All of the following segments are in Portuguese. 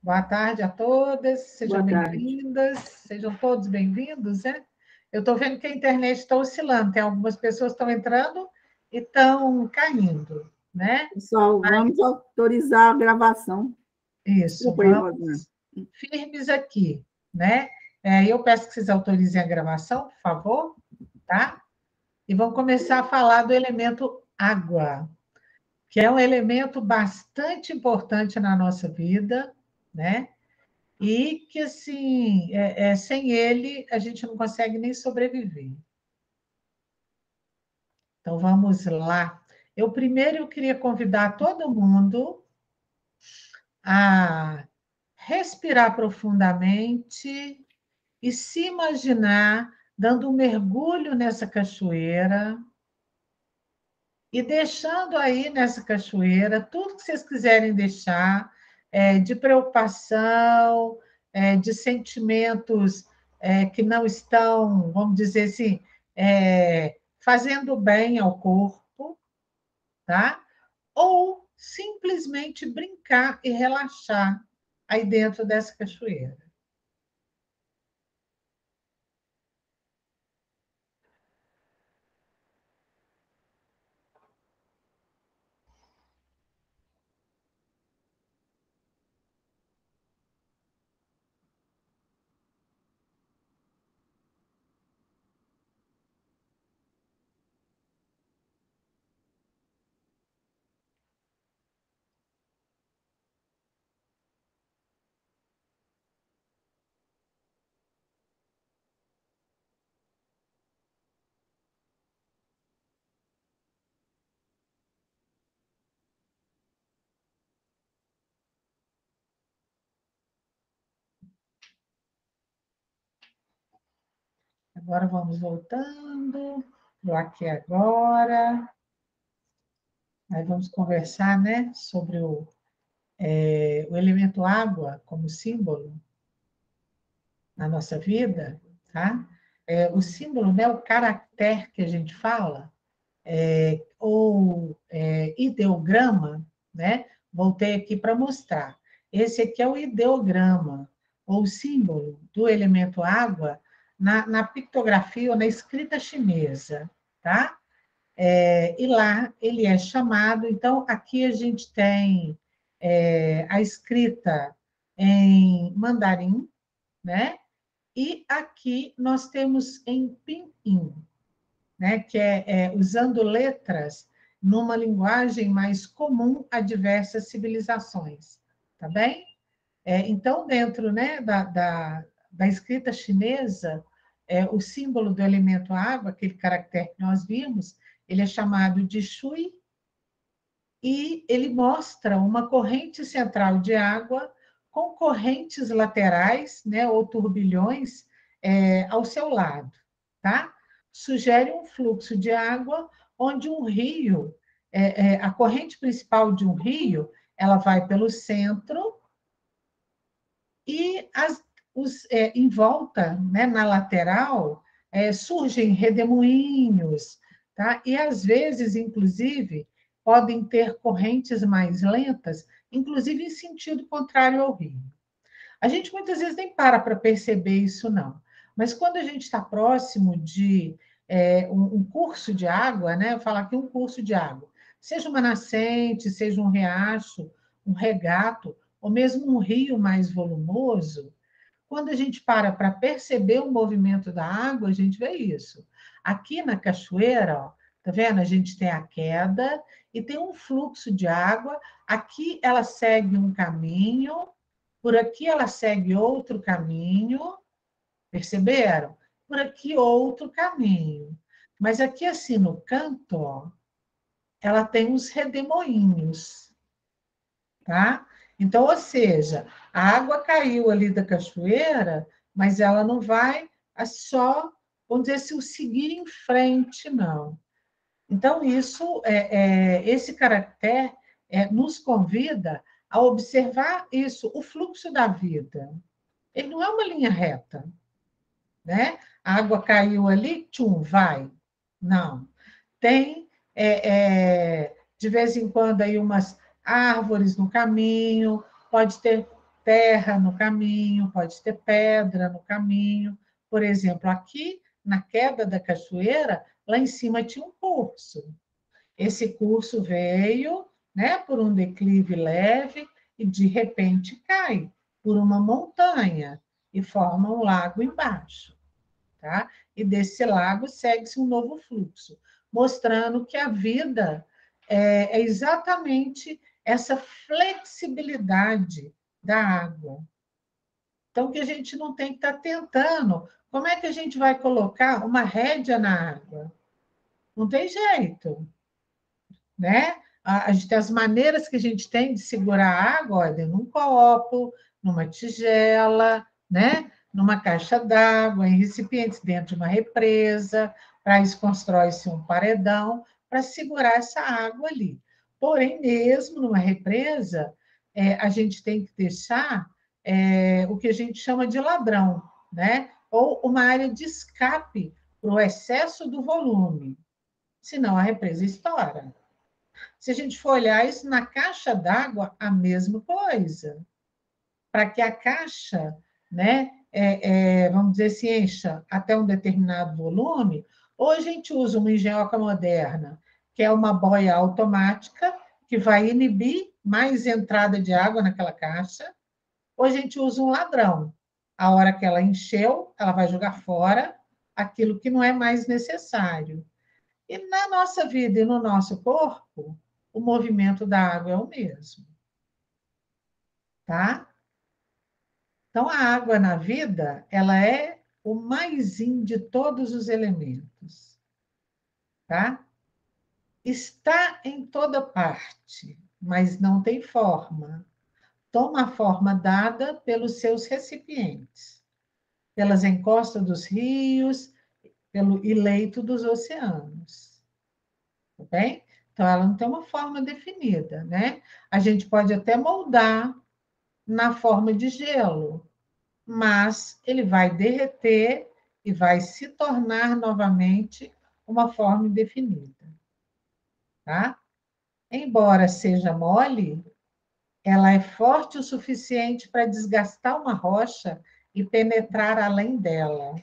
Boa tarde a todas, sejam Boa tarde. bem-vindas, sejam todos bem-vindos, né? Eu estou vendo que a internet está oscilando, tem algumas pessoas que estão entrando e estão caindo, né? Pessoal, vamos autorizar a gravação. Isso, Desculpa aí, Rosana. vamos firmes aqui, né? Eu peço que vocês autorizem a gravação, por favor, tá? E vamos começar a falar do elemento água, que é um elemento bastante importante na nossa vida, né? E que, assim, sem ele, a gente não consegue nem sobreviver. Então, vamos lá. Eu queria convidar todo mundo a respirar profundamente e se imaginar dando um mergulho nessa cachoeira e deixando aí nessa cachoeira tudo que vocês quiserem deixar de preocupação, de sentimentos que não estão, vamos dizer assim, fazendo bem ao corpo, tá? Ou simplesmente brincar e relaxar aí dentro dessa cachoeira. Agora vamos voltando para o aqui e agora. Aí vamos conversar, né, sobre o elemento água como símbolo na nossa vida, tá? O símbolo, né, o caractere que a gente fala, ou ideograma, né? Voltei aqui para mostrar. Esse aqui é o ideograma, ou símbolo do elemento água na pictografia ou na escrita chinesa, tá? E lá ele é chamado, então aqui a gente tem a escrita em mandarim, né? E aqui nós temos em pinyin, né? Que é usando letras numa linguagem mais comum a diversas civilizações, tá bem? Então, dentro, né, da escrita chinesa, o símbolo do elemento água, aquele caractere que nós vimos, ele é chamado de shui, e ele mostra uma corrente central de água com correntes laterais, né, ou turbilhões, ao seu lado, tá? Sugere um fluxo de água onde um rio, a corrente principal de um rio, ela vai pelo centro e em volta, né, na lateral, surgem redemoinhos, tá? E às vezes, inclusive, podem ter correntes mais lentas, inclusive em sentido contrário ao rio. A gente muitas vezes nem para perceber isso, não. Mas quando a gente está próximo de um curso de água, né? Eu falo aqui um curso de água, seja uma nascente, seja um riacho, um regato, ou mesmo um rio mais volumoso, quando a gente para perceber o movimento da água, a gente vê isso. Aqui na cachoeira, ó, tá vendo? A gente tem a queda e tem um fluxo de água. Aqui ela segue um caminho, por aqui ela segue outro caminho, perceberam? Por aqui outro caminho. Mas aqui, assim, no canto, ó, ela tem uns redemoinhos, tá? Então, ou seja, a água caiu ali da cachoeira, mas ela não vai só, vamos dizer assim, seguir em frente, não. Então, esse caractere nos convida a observar isso, o fluxo da vida. Ele não é uma linha reta, né? A água caiu ali, tchum, vai. Não. Tem, de vez em quando, aí umas árvores no caminho, pode ter terra no caminho, pode ter pedra no caminho. Por exemplo, aqui, na queda da cachoeira, lá em cima tinha um curso. Esse curso veio, né, por um declive leve e, de repente, cai por uma montanha e forma um lago embaixo. Tá? E desse lago segue-se um novo fluxo, mostrando que a vida é exatamente essa flexibilidade da água. Então, que a gente não tem que estar tentando. Como é que a gente vai colocar uma rédea na água? Não tem jeito, né? A gente tem as maneiras que a gente tem de segurar a água, olha, num copo, numa tigela, né? Numa caixa d'água, em recipientes dentro de uma represa. Para isso constrói-se um paredão para segurar essa água ali. Porém, mesmo numa represa, a gente tem que deixar o que a gente chama de ladrão, né? Ou uma área de escape para o excesso do volume, senão a represa estoura. Se a gente for olhar isso na caixa d'água, a mesma coisa. Para que a caixa, né, vamos dizer, se encha até um determinado volume, ou a gente usa uma engenhoca moderna, que é uma boia automática, que vai inibir mais entrada de água naquela caixa, ou a gente usa um ladrão. A hora que ela encheu, ela vai jogar fora aquilo que não é mais necessário. E na nossa vida e no nosso corpo, o movimento da água é o mesmo. Tá? Então, a água na vida, ela é o maisinho de todos os elementos. Tá? Está em toda parte, mas não tem forma. Toma a forma dada pelos seus recipientes, pelas encostas dos rios, pelo leito dos oceanos. Tá bem? Então, ela não tem uma forma definida, né? A gente pode até moldar na forma de gelo, mas ele vai derreter e vai se tornar novamente uma forma indefinida. Tá? Embora seja mole, ela é forte o suficiente para desgastar uma rocha e penetrar além dela.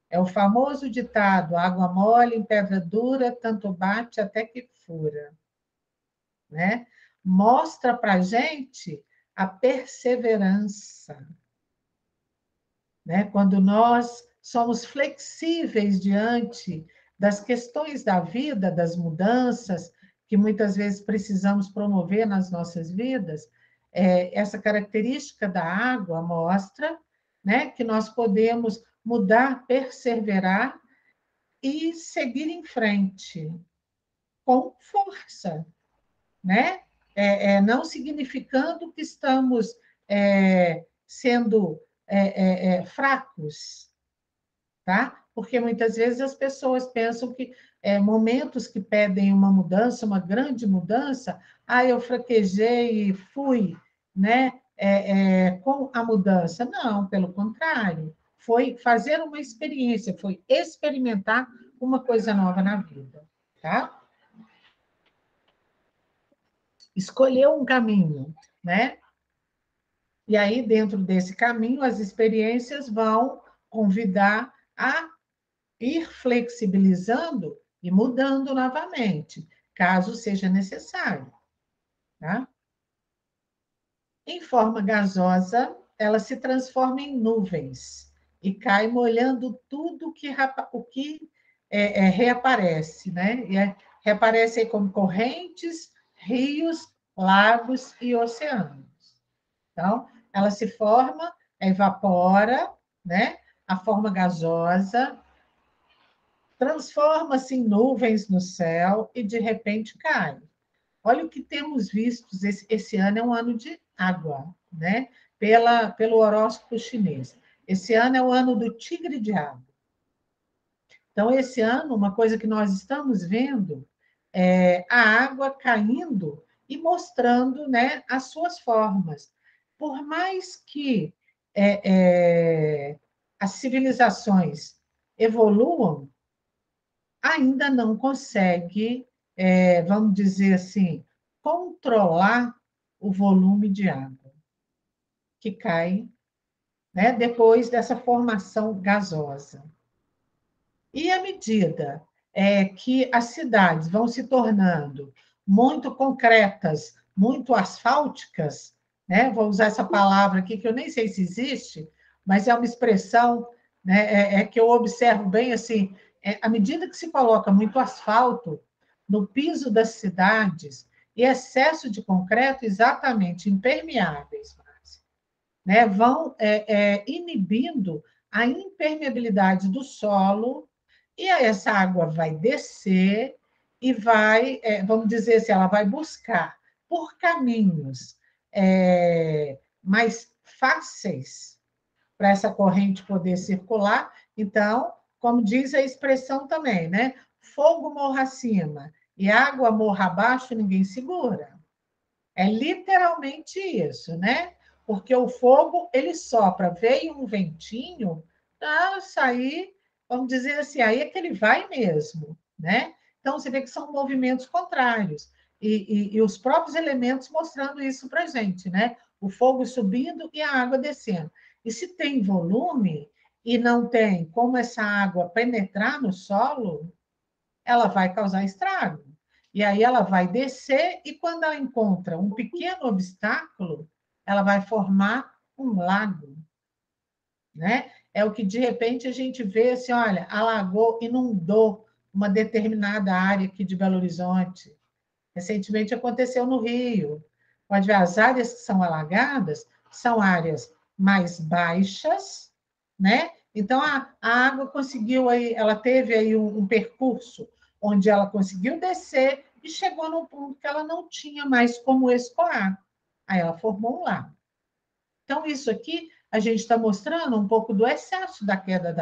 É o famoso ditado: água mole em pedra dura, tanto bate até que fura. Né? Mostra para a gente a perseverança. Né? Quando nós somos flexíveis diante das questões da vida, das mudanças que muitas vezes precisamos promover nas nossas vidas, essa característica da água mostra, né, que nós podemos mudar, perseverar e seguir em frente com força, né? Não significando que estamos sendo fracos, tá? Porque muitas vezes as pessoas pensam que momentos que pedem uma mudança, uma grande mudança, eu fraquejei e fui, né? Com a mudança. Não, pelo contrário, foi fazer uma experiência, foi experimentar uma coisa nova na vida, tá? Escolheu um caminho, né? E aí, dentro desse caminho, as experiências vão convidar a ir flexibilizando e mudando novamente, caso seja necessário. Tá? Em forma gasosa, ela se transforma em nuvens e cai molhando tudo o que reaparece. Né? Reaparece aí como correntes, rios, lagos e oceanos. Então, ela se forma, evapora, né? A forma gasosa, transforma-se em nuvens no céu e, de repente, cai. Olha o que temos visto, esse ano é um ano de água, né? Pelo horóscopo chinês. Esse ano é o ano do tigre de água. Então, esse ano, uma coisa que nós estamos vendo é a água caindo e mostrando, né, as suas formas. Por mais que as civilizações evoluam, ainda não consegue, vamos dizer assim, controlar o volume de água. que caem, né, depois dessa formação gasosa. E à medida que as cidades vão se tornando muito concretas, muito asfálticas, né? Vou usar essa palavra aqui, que eu nem sei se existe, mas é uma expressão, né, que eu observo bem assim, à medida que se coloca muito asfalto no piso das cidades e excesso de concreto, exatamente, impermeáveis, né, vão inibindo a impermeabilidade do solo, e aí essa água vai descer e vai, vamos dizer assim, ela vai buscar por caminhos mais fáceis para essa corrente poder circular. Então, como diz a expressão também, né? Fogo morra acima e água morra abaixo, ninguém segura. É literalmente isso, né? Porque o fogo, ele sopra, veio um ventinho, tá, sair, vamos dizer assim, aí é que ele vai mesmo, né? Então, você vê que são movimentos contrários. E os próprios elementos mostrando isso para a gente, né? O fogo subindo e a água descendo. E se tem volume e não tem como essa água penetrar no solo, ela vai causar estrago. E aí ela vai descer e quando ela encontra um pequeno obstáculo, ela vai formar um lago, né? É o que de repente a gente vê assim, olha, alagou, inundou uma determinada área aqui de Belo Horizonte. Recentemente aconteceu no Rio. Pode ver, as áreas que são alagadas são áreas mais baixas, né? Então a água conseguiu aí, ela teve aí um percurso onde ela conseguiu descer e chegou num ponto que ela não tinha mais como escoar. Aí ela formou um lago. Então, isso aqui a gente está mostrando um pouco do excesso da queda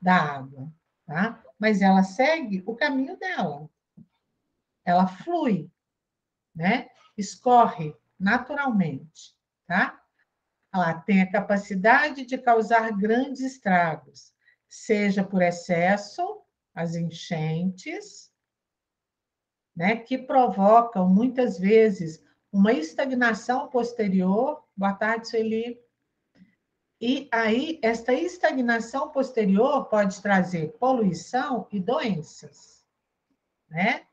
da água, tá? Mas ela segue o caminho dela. Ela flui, né? Escorre naturalmente, tá? Ela tem a capacidade de causar grandes estragos, seja por excesso, as enchentes, né, que provocam muitas vezes uma estagnação posterior. Boa tarde, Sueli. E aí, esta estagnação posterior pode trazer poluição e doenças, né?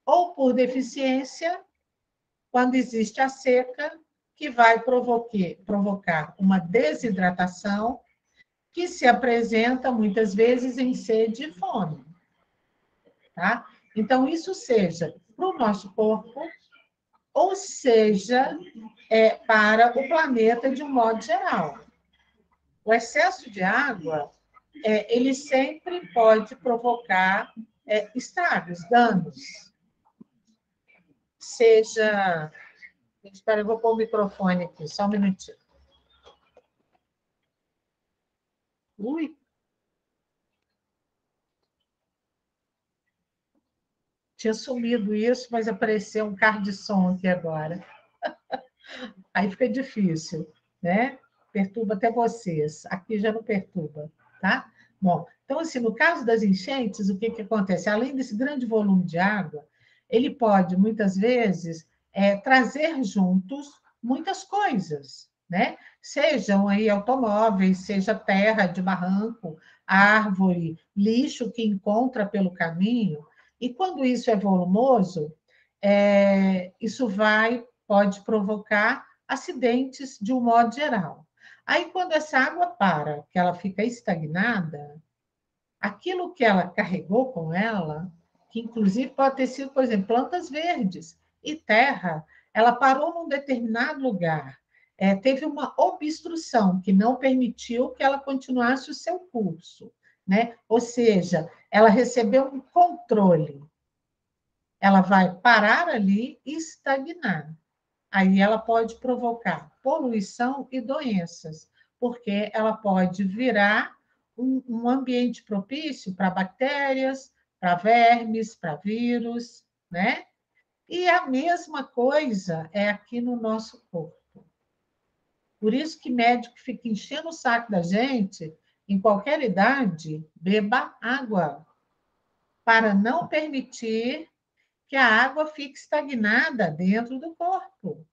Ou por deficiência, quando existe a seca, que vai provocar uma desidratação que se apresenta muitas vezes em sede e fome, tá? Então, isso seja para o nosso corpo, ou seja, para o planeta de um modo geral. O excesso de água, ele sempre pode provocar estragos, danos. Seja... Espera, eu vou pôr o microfone aqui, só um minutinho. Ui! Tinha sumido isso, mas apareceu um carro de som aqui agora. Aí fica difícil, né? Perturba até vocês. Aqui já não perturba, tá? Bom, então, assim, no caso das enchentes, o que acontece? Além desse grande volume de água, ele pode, muitas vezes, trazer juntos muitas coisas, né? Sejam aí automóveis, seja terra de barranco, árvore, lixo que encontra pelo caminho. E quando isso é volumoso, isso pode provocar acidentes de um modo geral. Aí, quando essa água para, que ela fica estagnada, aquilo que ela carregou com ela, que inclusive pode ter sido, por exemplo, plantas verdes e terra, ela parou num determinado lugar, teve uma obstrução que não permitiu que ela continuasse o seu curso, né? Ou seja, ela recebeu um controle. Ela vai parar ali e estagnar. Aí ela pode provocar poluição e doenças, porque ela pode virar um ambiente propício para bactérias, para vermes, para vírus, né? E a mesma coisa é aqui no nosso corpo. Por isso que médico fica enchendo o saco da gente, em qualquer idade, beba água, para não permitir que a água fique estagnada dentro do corpo.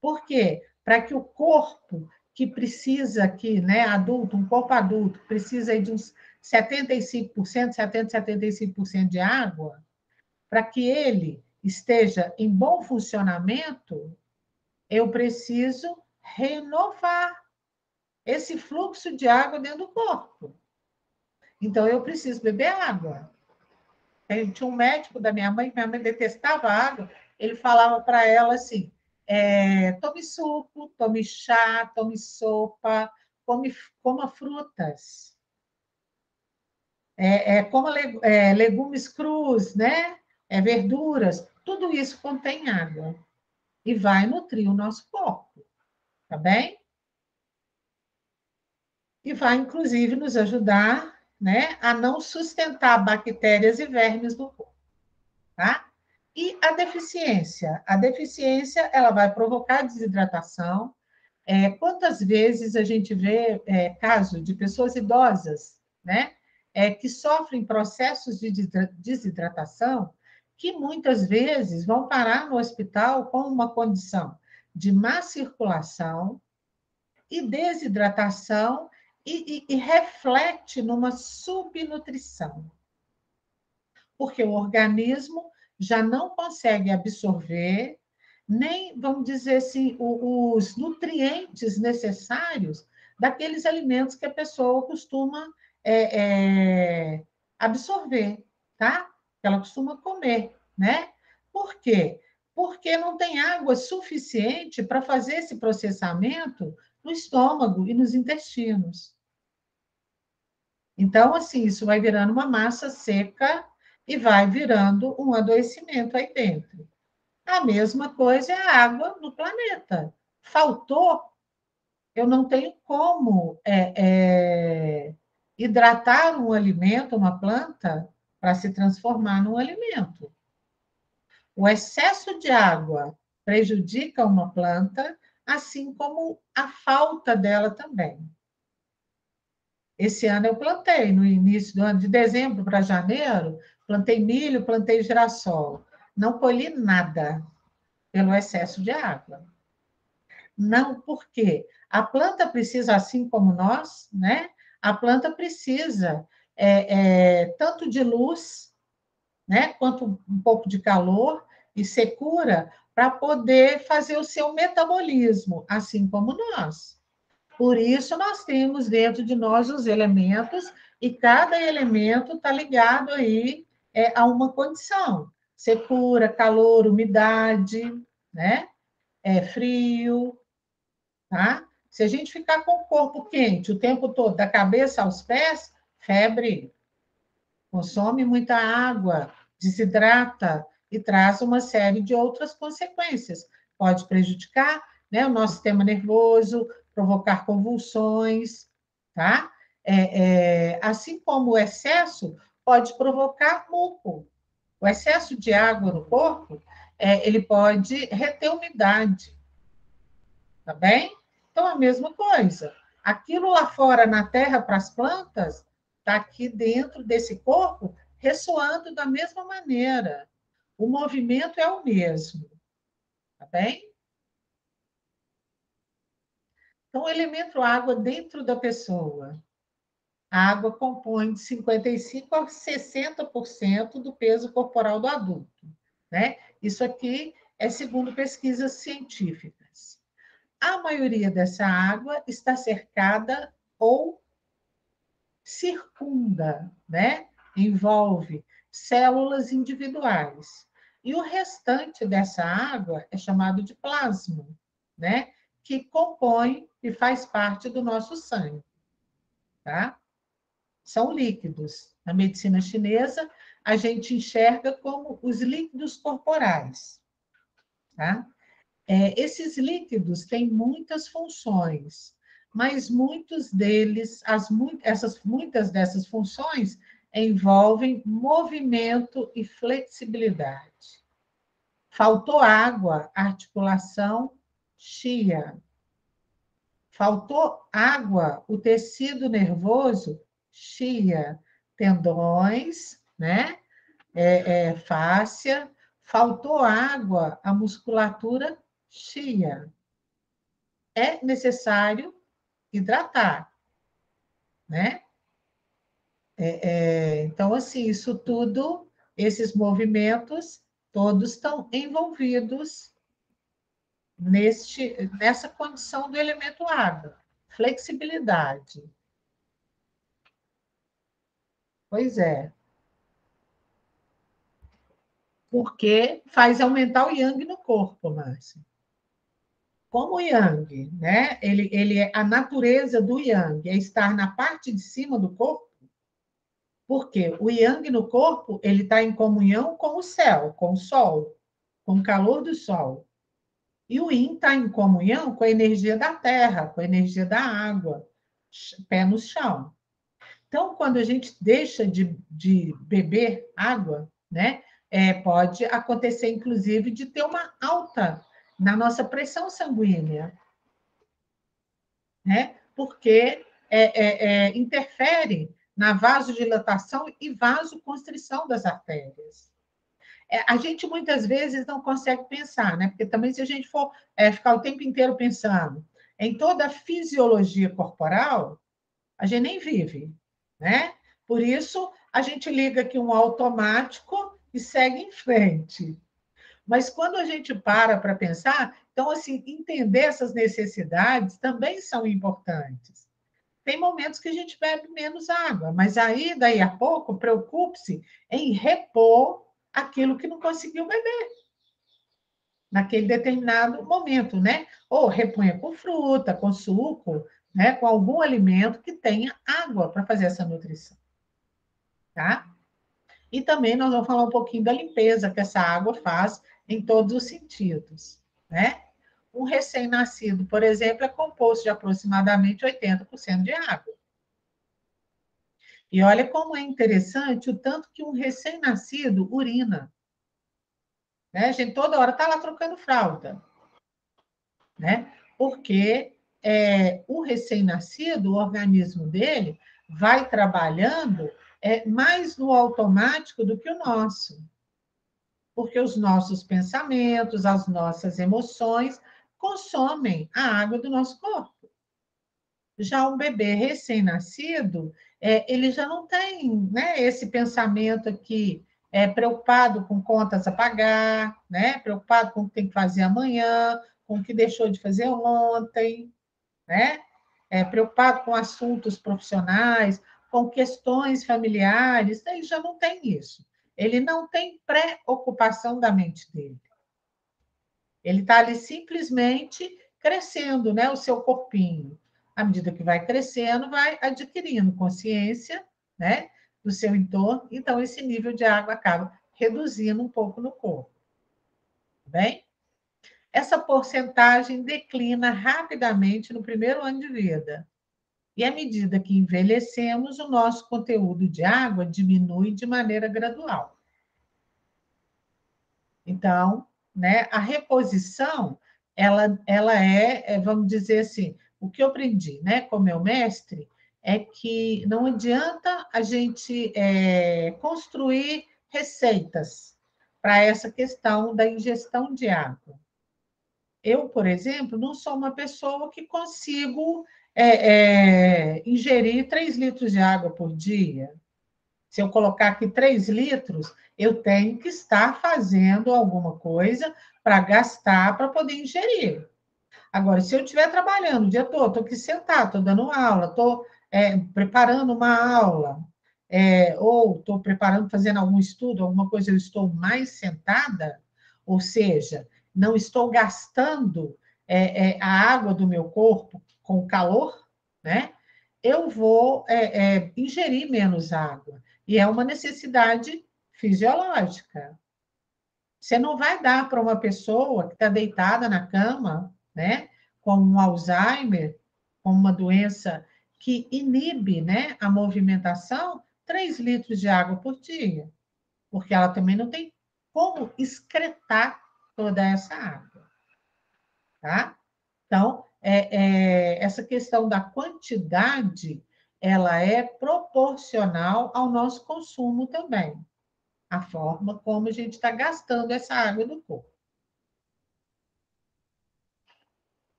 Por quê? para que o corpo que precisa aqui, né, adulto, um corpo adulto, precisa aí de uns 75%, 75% de água, para que ele esteja em bom funcionamento, eu preciso renovar esse fluxo de água dentro do corpo. Então, eu preciso beber água. Tinha um médico da minha mãe detestava água, ele falava para ela assim, tome suco, tome chá, tome sopa, coma frutas, coma legumes crus, né? Verduras, tudo isso contém água e vai nutrir o nosso corpo, tá bem? E vai, inclusive, nos ajudar, né, a não sustentar bactérias e vermes no corpo, tá? E a deficiência? A deficiência, ela vai provocar desidratação. Quantas vezes a gente vê caso de pessoas idosas, né, que sofrem processos de desidratação, que muitas vezes vão parar no hospital com uma condição de má circulação e desidratação e reflete numa subnutrição, porque o organismo já não consegue absorver nem, vamos dizer assim, os nutrientes necessários daqueles alimentos que a pessoa costuma absorver, tá? Que ela costuma comer, né? Por quê? Porque não tem água suficiente para fazer esse processamento no estômago e nos intestinos. Então, assim, isso vai virando uma massa seca e vai virando um adoecimento aí dentro. A mesma coisa é a água no planeta. Faltou, eu não tenho como hidratar um alimento, uma planta, para se transformar num alimento. O excesso de água prejudica uma planta, assim como a falta dela também. Esse ano eu plantei, no início do ano, de dezembro para janeiro, plantei milho, plantei girassol. Não colhi nada pelo excesso de água. Não, porque a planta precisa, assim como nós, né? A planta precisa tanto de luz, né? Quanto um pouco de calor e secura para poder fazer o seu metabolismo, assim como nós. Por isso, nós temos dentro de nós os elementos, e cada elemento está ligado aí a uma condição. Secura, calor, umidade, né? Frio, tá? Se a gente ficar com o corpo quente o tempo todo, da cabeça aos pés, febre, consome muita água, desidrata e traz uma série de outras consequências. Pode prejudicar, né, o nosso sistema nervoso, provocar convulsões, tá? Assim como o excesso pode provocar muco. O excesso de água no corpo, ele pode reter umidade, tá bem? Então, a mesma coisa. Aquilo lá fora na terra para as plantas, está aqui dentro desse corpo, ressoando da mesma maneira. O movimento é o mesmo, tá bem? Então, o elemento água dentro da pessoa. A água compõe de 55% a 60% do peso corporal do adulto, né? Isso aqui é segundo pesquisas científicas. A maioria dessa água está cercada ou circunda, né? Envolve células individuais. E o restante dessa água é chamado de plasma, né? Que compõe e faz parte do nosso sangue, tá? São líquidos. Na medicina chinesa, a gente enxerga como os líquidos corporais, tá? Esses líquidos têm muitas funções, mas muitos deles, muitas dessas funções envolvem movimento e flexibilidade. Faltou água, articulação chia. Faltou água, o tecido nervoso chia. Tendões, né? Fáscia. Faltou água, a musculatura chia. é necessário hidratar, né? Então, assim, isso tudo, esses movimentos, todos estão envolvidos nessa condição do elemento água. Flexibilidade. Pois é. Porque faz aumentar o yang no corpo, Márcia. Como o yang, né? A natureza do yang é estar na parte de cima do corpo, porque o yang no corpo ele está em comunhão com o céu, com o sol, com o calor do sol. E o yin está em comunhão com a energia da terra, com a energia da água, pé no chão. Então, quando a gente deixa de beber água, né, pode acontecer, inclusive, de ter uma alta na nossa pressão sanguínea, né, porque interfere na vasodilatação e vasoconstrição das artérias. A gente muitas vezes não consegue pensar, né? Porque também se a gente for ficar o tempo inteiro pensando em toda a fisiologia corporal, a gente nem vive, né? Por isso, a gente liga aqui um automático e segue em frente. Mas quando a gente para pensar, então, assim, entender essas necessidades também são importantes. Tem momentos que a gente bebe menos água, mas aí, daí a pouco, preocupe-se em repor aquilo que não conseguiu beber naquele determinado momento, né? Ou reponha com fruta, com suco, né? Com algum alimento que tenha água para fazer essa nutrição, tá? E também nós vamos falar um pouquinho da limpeza que essa água faz em todos os sentidos, né? Um recém-nascido, por exemplo, é composto de aproximadamente 80% de água. E olha como é interessante o tanto que um recém-nascido urina. Né? A gente toda hora está lá trocando fralda. Né? Porque o recém-nascido, o organismo dele, vai trabalhando mais no automático do que o nosso. Porque os nossos pensamentos, as nossas emoções consomem a água do nosso corpo. Já um bebê recém-nascido, ele já não tem, né, esse pensamento aqui, preocupado com contas a pagar, né, preocupado com o que tem que fazer amanhã, com o que deixou de fazer ontem, né, preocupado com assuntos profissionais, com questões familiares, ele já não tem isso. Ele não tem preocupação da mente dele. Ele está ali simplesmente crescendo, né, o seu corpinho. À medida que vai crescendo, vai adquirindo consciência, né, do seu entorno. Então, esse nível de água acaba reduzindo um pouco no corpo. Bem? Essa porcentagem declina rapidamente no primeiro ano de vida. E à medida que envelhecemos, o nosso conteúdo de água diminui de maneira gradual. Então, né, a reposição, ela vamos dizer assim, o que eu aprendi, né, com meu mestre, é que não adianta a gente construir receitas para essa questão da ingestão de água. Eu, por exemplo, não sou uma pessoa que consigo ingerir 3 litros de água por dia. Se eu colocar aqui 3 litros, eu tenho que estar fazendo alguma coisa para gastar, para poder ingerir. Agora, se eu estiver trabalhando o dia todo, estou aqui sentado, estou dando aula, estou preparando uma aula, ou estou preparando, fazendo algum estudo, alguma coisa, eu estou mais sentada, ou seja, não estou gastando a água do meu corpo com calor, né? Eu vou ingerir menos água. E é uma necessidade fisiológica. Você não vai dar para uma pessoa que está deitada na cama, né, com um Alzheimer, com uma doença que inibe, né, a movimentação, 3 litros de água por dia, porque ela também não tem como excretar toda essa água, tá? Então, essa questão da quantidade, ela é proporcional ao nosso consumo também, a forma como a gente está gastando essa água do corpo.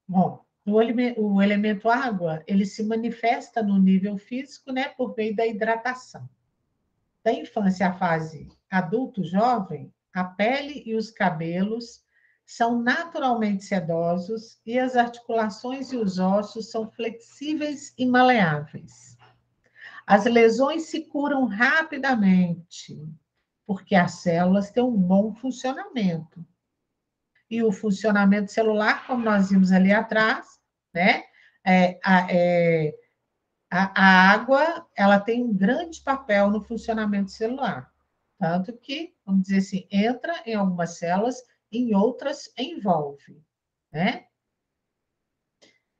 Bom, O elemento água, ele se manifesta no nível físico, né, por meio da hidratação. Da infância à fase adulto-jovem, a pele e os cabelos são naturalmente sedosos e as articulações e os ossos são flexíveis e maleáveis. As lesões se curam rapidamente, porque as células têm um bom funcionamento. E o funcionamento celular, como nós vimos ali atrás, né? É, é, a água, ela tem um grande papel no funcionamento celular. Tanto que, vamos dizer assim, entra em algumas células, em outras envolve, né?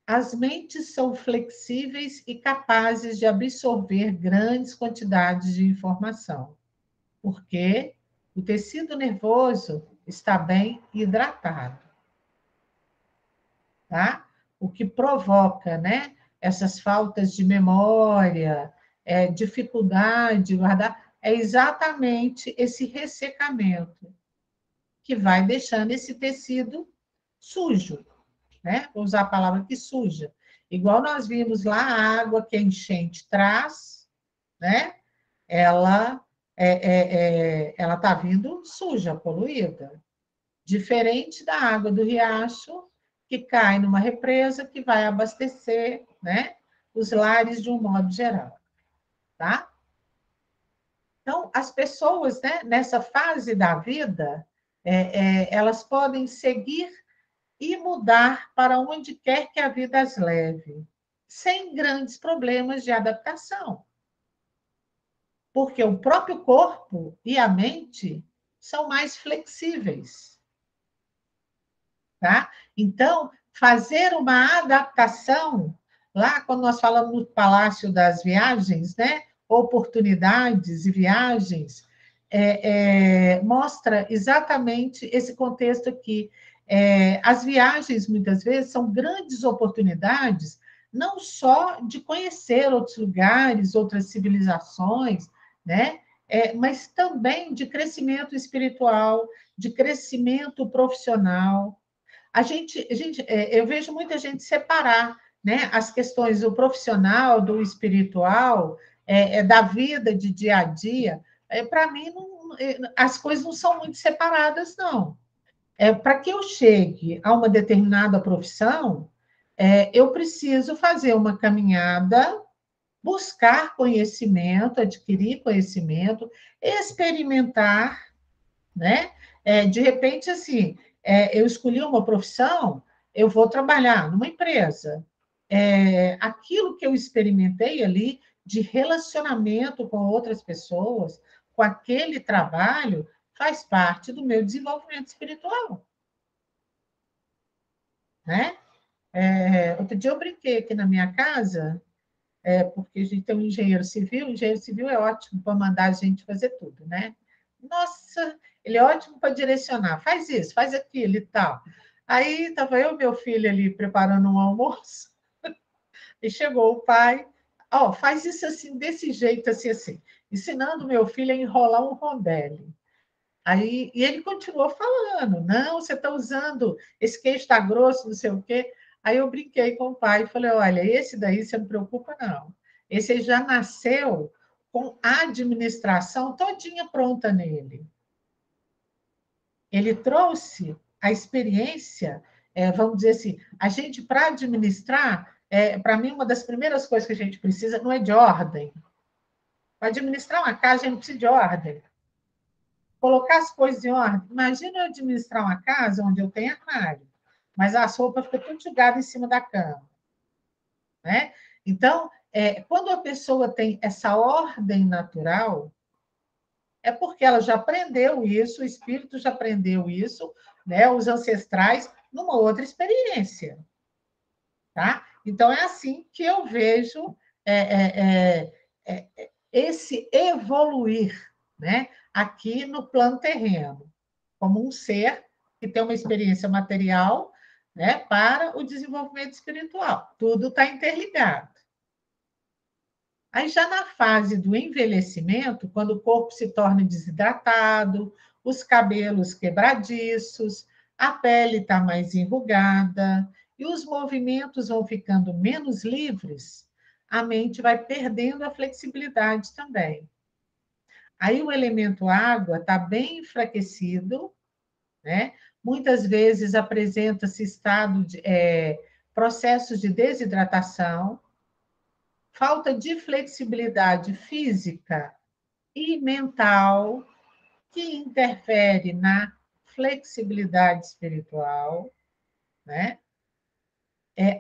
As mentes são flexíveis e capazes de absorver grandes quantidades de informação, porque o tecido nervoso está bem hidratado, tá? O que provoca, né, essas faltas de memória, dificuldade de guardar, é exatamente esse ressecamento que vai deixando esse tecido sujo, né? Vou usar a palavra que suja. Igual nós vimos lá, a água que a enchente traz, né? Ela ela está vindo suja, poluída. Diferente da água do riacho, que cai numa represa que vai abastecer, né, os lares de um modo geral, tá? Então, as pessoas, né, nessa fase da vida, elas podem seguir e mudar para onde quer que a vida as leve, sem grandes problemas de adaptação, porque o próprio corpo e a mente são mais flexíveis, tá? Então, fazer uma adaptação, lá quando nós falamos no Palácio das Viagens, né? Oportunidades e viagens, mostra exatamente esse contexto aqui. As viagens, muitas vezes, são grandes oportunidades, não só de conhecer outros lugares, outras civilizações, né? Mas também de crescimento espiritual, de crescimento profissional. Eu vejo muita gente separar, né, as questões do profissional, do espiritual, da vida de dia a dia. Para mim, as coisas não são muito separadas, não. Para que eu chegue a uma determinada profissão, eu preciso fazer uma caminhada, buscar conhecimento, adquirir conhecimento, experimentar, né? De repente, assim, eu escolhi uma profissão, eu vou trabalhar numa empresa. Aquilo que eu experimentei ali de relacionamento com outras pessoas, com aquele trabalho, faz parte do meu desenvolvimento espiritual, né? Outro dia eu brinquei aqui na minha casa, porque a gente tem um engenheiro civil é ótimo para mandar a gente fazer tudo, né? Nossa, ele é ótimo para direcionar, faz isso, faz aquilo e tal. Aí estava eu e meu filho ali preparando um almoço, e chegou o pai, ó, faz isso assim, desse jeito, assim, assim, ensinando meu filho a enrolar um rondelli. Aí, e ele continuou falando, não, você está usando, esse queijo está grosso, não sei o quê. Aí eu brinquei com o pai e falei, olha, esse daí você não preocupa, não. Esse já nasceu com a administração todinha pronta nele. Ele trouxe a experiência, vamos dizer assim, a gente, para administrar, para mim, uma das primeiras coisas que a gente precisa não é de ordem. Para administrar uma casa, a gente não precisa de ordem. Colocar as coisas em ordem. Imagina eu administrar uma casa onde eu tenho armário, mas as roupas ficam tudo jogadas em cima da cama, né? Então, quando a pessoa tem essa ordem natural, é porque ela já aprendeu isso, o espírito já aprendeu isso, né? Os ancestrais, numa outra experiência, tá? Então, é assim que eu vejo esse evoluir, né? Aqui no plano terreno, como um ser que tem uma experiência material, né, para o desenvolvimento espiritual. Tudo está interligado. Aí, já na fase do envelhecimento, quando o corpo se torna desidratado, os cabelos quebradiços, a pele está mais enrugada, e os movimentos vão ficando menos livres, a mente vai perdendo a flexibilidade também. Aí o elemento água está bem enfraquecido, né? Muitas vezes apresenta-se processos de desidratação, falta de flexibilidade física e mental, que interfere na flexibilidade espiritual, né?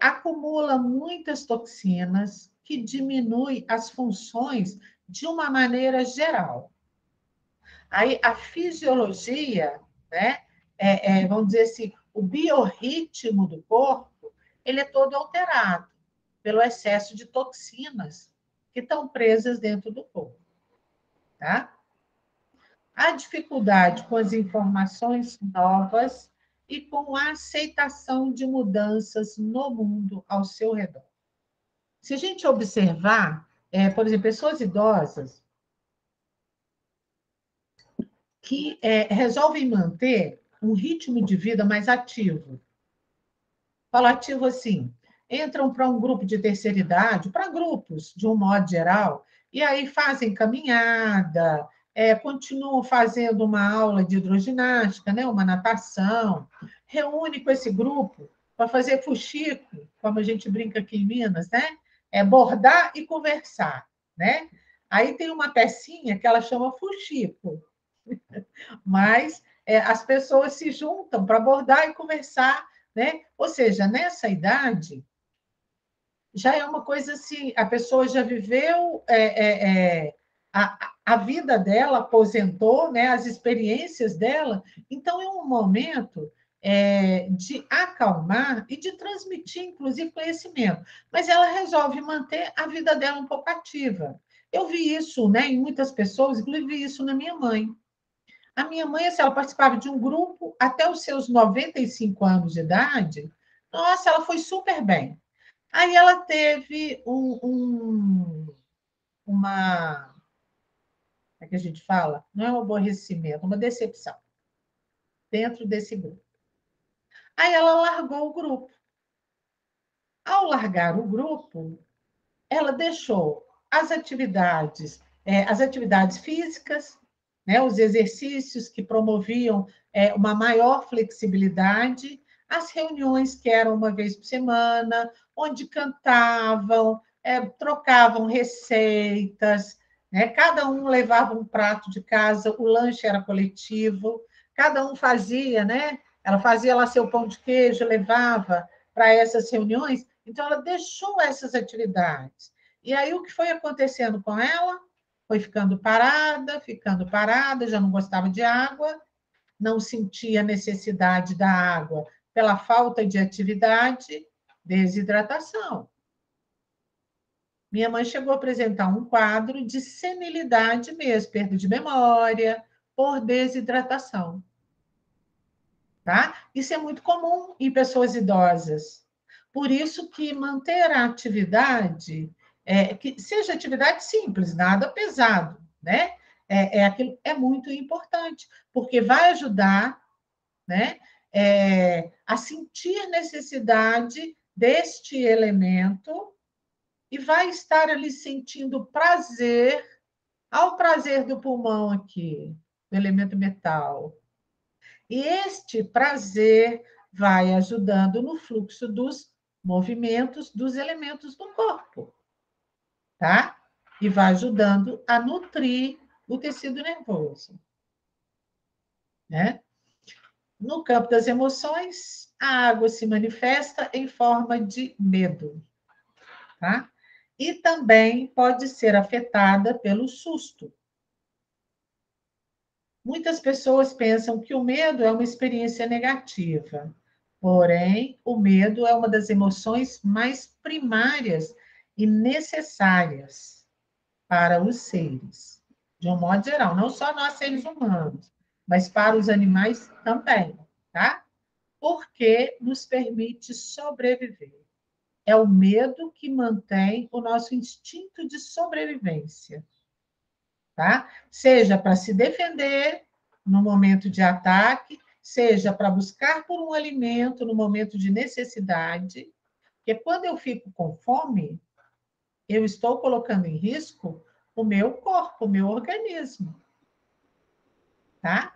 Acumula muitas toxinas que diminui as funções de uma maneira geral. Aí a fisiologia, né? Vamos dizer assim, o biorritmo do corpo, ele é todo alterado pelo excesso de toxinas que estão presas dentro do corpo, tá? A dificuldade com as informações novas e com a aceitação de mudanças no mundo ao seu redor. Se a gente observar, por exemplo, pessoas idosas que resolvem manter um ritmo de vida mais ativo. Falo ativo assim, entram para um grupo de terceira idade, para grupos, de um modo geral, e aí fazem caminhada, continuam fazendo uma aula de hidroginástica, né, uma natação, reúne com esse grupo para fazer fuxico, como a gente brinca aqui em Minas, né? Bordar e conversar, né? Aí tem uma pecinha que ela chama fuxico, mas as pessoas se juntam para abordar e conversar, né? Ou seja, nessa idade, já é uma coisa assim, a pessoa já viveu a vida dela, aposentou, né? As experiências dela, então é um momento de acalmar e de transmitir, inclusive, conhecimento. Mas ela resolve manter a vida dela um pouco ativa. Eu vi isso, né, em muitas pessoas, inclusive vi isso na minha mãe. A minha mãe, assim, ela participava de um grupo até os seus 95 anos de idade. Nossa, ela foi super bem. Aí ela teve uma. Como é que a gente fala? Não é um aborrecimento, uma decepção dentro desse grupo. Aí ela largou o grupo. Ao largar o grupo, ela deixou as atividades físicas, né, os exercícios que promoviam uma maior flexibilidade, as reuniões que eram uma vez por semana, onde cantavam, trocavam receitas, né, cada um levava um prato de casa, o lanche era coletivo, cada um fazia, né? Ela fazia lá seu pão de queijo, levava para essas reuniões, então ela deixou essas atividades. E aí o que foi acontecendo com ela? Foi ficando parada, já não gostava de água, não sentia necessidade da água pela falta de atividade, desidratação. Minha mãe chegou a apresentar um quadro de senilidade mesmo, perda de memória, por desidratação. Tá? Isso é muito comum em pessoas idosas. Por isso que manter a atividade, que seja atividade simples, nada pesado, né? Aquilo é muito importante, porque vai ajudar, né, a sentir necessidade deste elemento e vai estar ali sentindo prazer, ao prazer do pulmão aqui, do elemento metal. E este prazer vai ajudando no fluxo dos movimentos dos elementos do corpo, tá? E vai ajudando a nutrir o tecido nervoso, né? No campo das emoções, a água se manifesta em forma de medo, tá? E também pode ser afetada pelo susto. Muitas pessoas pensam que o medo é uma experiência negativa, porém, o medo é uma das emoções mais primárias e necessárias para os seres, de um modo geral, não só nós seres humanos, mas para os animais também, tá? Porque nos permite sobreviver. É o medo que mantém o nosso instinto de sobrevivência, tá? Seja para se defender no momento de ataque, seja para buscar por um alimento no momento de necessidade, porque quando eu fico com fome, eu estou colocando em risco o meu corpo, o meu organismo, tá?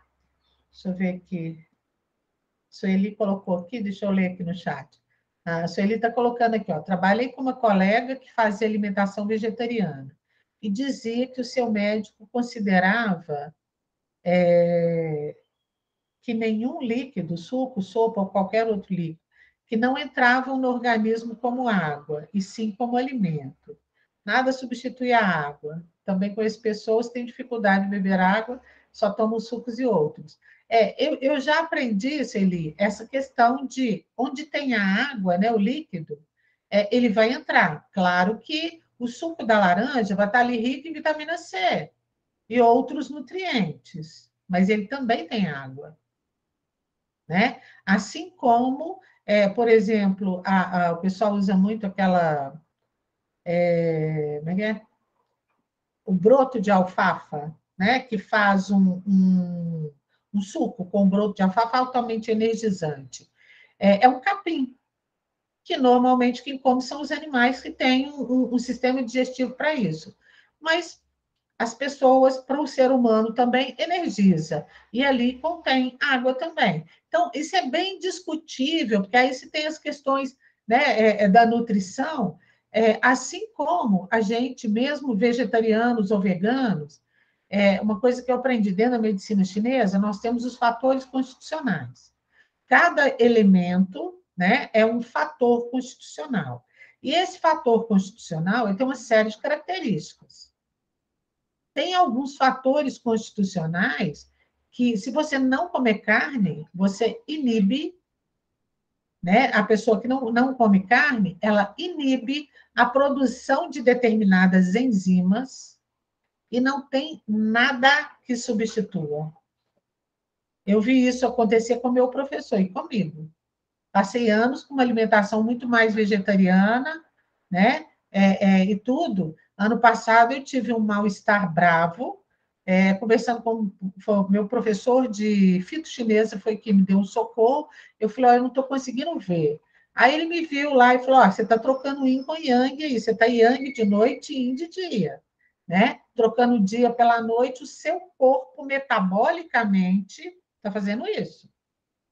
Deixa eu ver aqui. Sueli colocou aqui, deixa eu ler aqui no chat. A Sueli está colocando aqui, ó. Trabalhei com uma colega que fazia alimentação vegetariana e dizia que o seu médico considerava que nenhum líquido, suco, sopa ou qualquer outro líquido, que não entravam no organismo como água, e sim como alimento. Nada substitui a água. Também conheço pessoas que têm dificuldade de beber água, só tomam sucos e outros. Eu já aprendi, Celi, essa questão de onde tem a água, né, o líquido, ele vai entrar. Claro que o suco da laranja vai estar ali rico em vitamina C e outros nutrientes, mas ele também tem água, né? Assim como, por exemplo, o pessoal usa muito aquela. Como é que é? O broto de alfafa, né? Que faz um suco com broto de alfafa altamente energizante. É um capim, que normalmente quem come são os animais que têm um sistema digestivo para isso. Mas as pessoas, para o ser humano também, energiza. E ali contém água também. Então, isso é bem discutível, porque aí se tem as questões, né, da nutrição, assim como a gente, mesmo vegetarianos ou veganos, uma coisa que eu aprendi dentro da medicina chinesa, nós temos os fatores constitucionais. Cada elemento, né, é um fator constitucional. E esse fator constitucional ele tem uma série de características. Tem alguns fatores constitucionais que, se você não comer carne, você inibe, né? A pessoa que não come carne, ela inibe a produção de determinadas enzimas e não tem nada que substitua. Eu vi isso acontecer com meu professor e comigo. Passei anos com uma alimentação muito mais vegetariana, né? E tudo. Ano passado eu tive um mal-estar bravo, conversando com o meu professor de fito-chinesa, foi que me deu um socorro. Eu falei, eu não estou conseguindo ver. Aí ele me viu lá e falou, você está trocando yin com yang aí, você está yang de noite e yin de dia, né? Trocando o dia pela noite, o seu corpo metabolicamente está fazendo isso.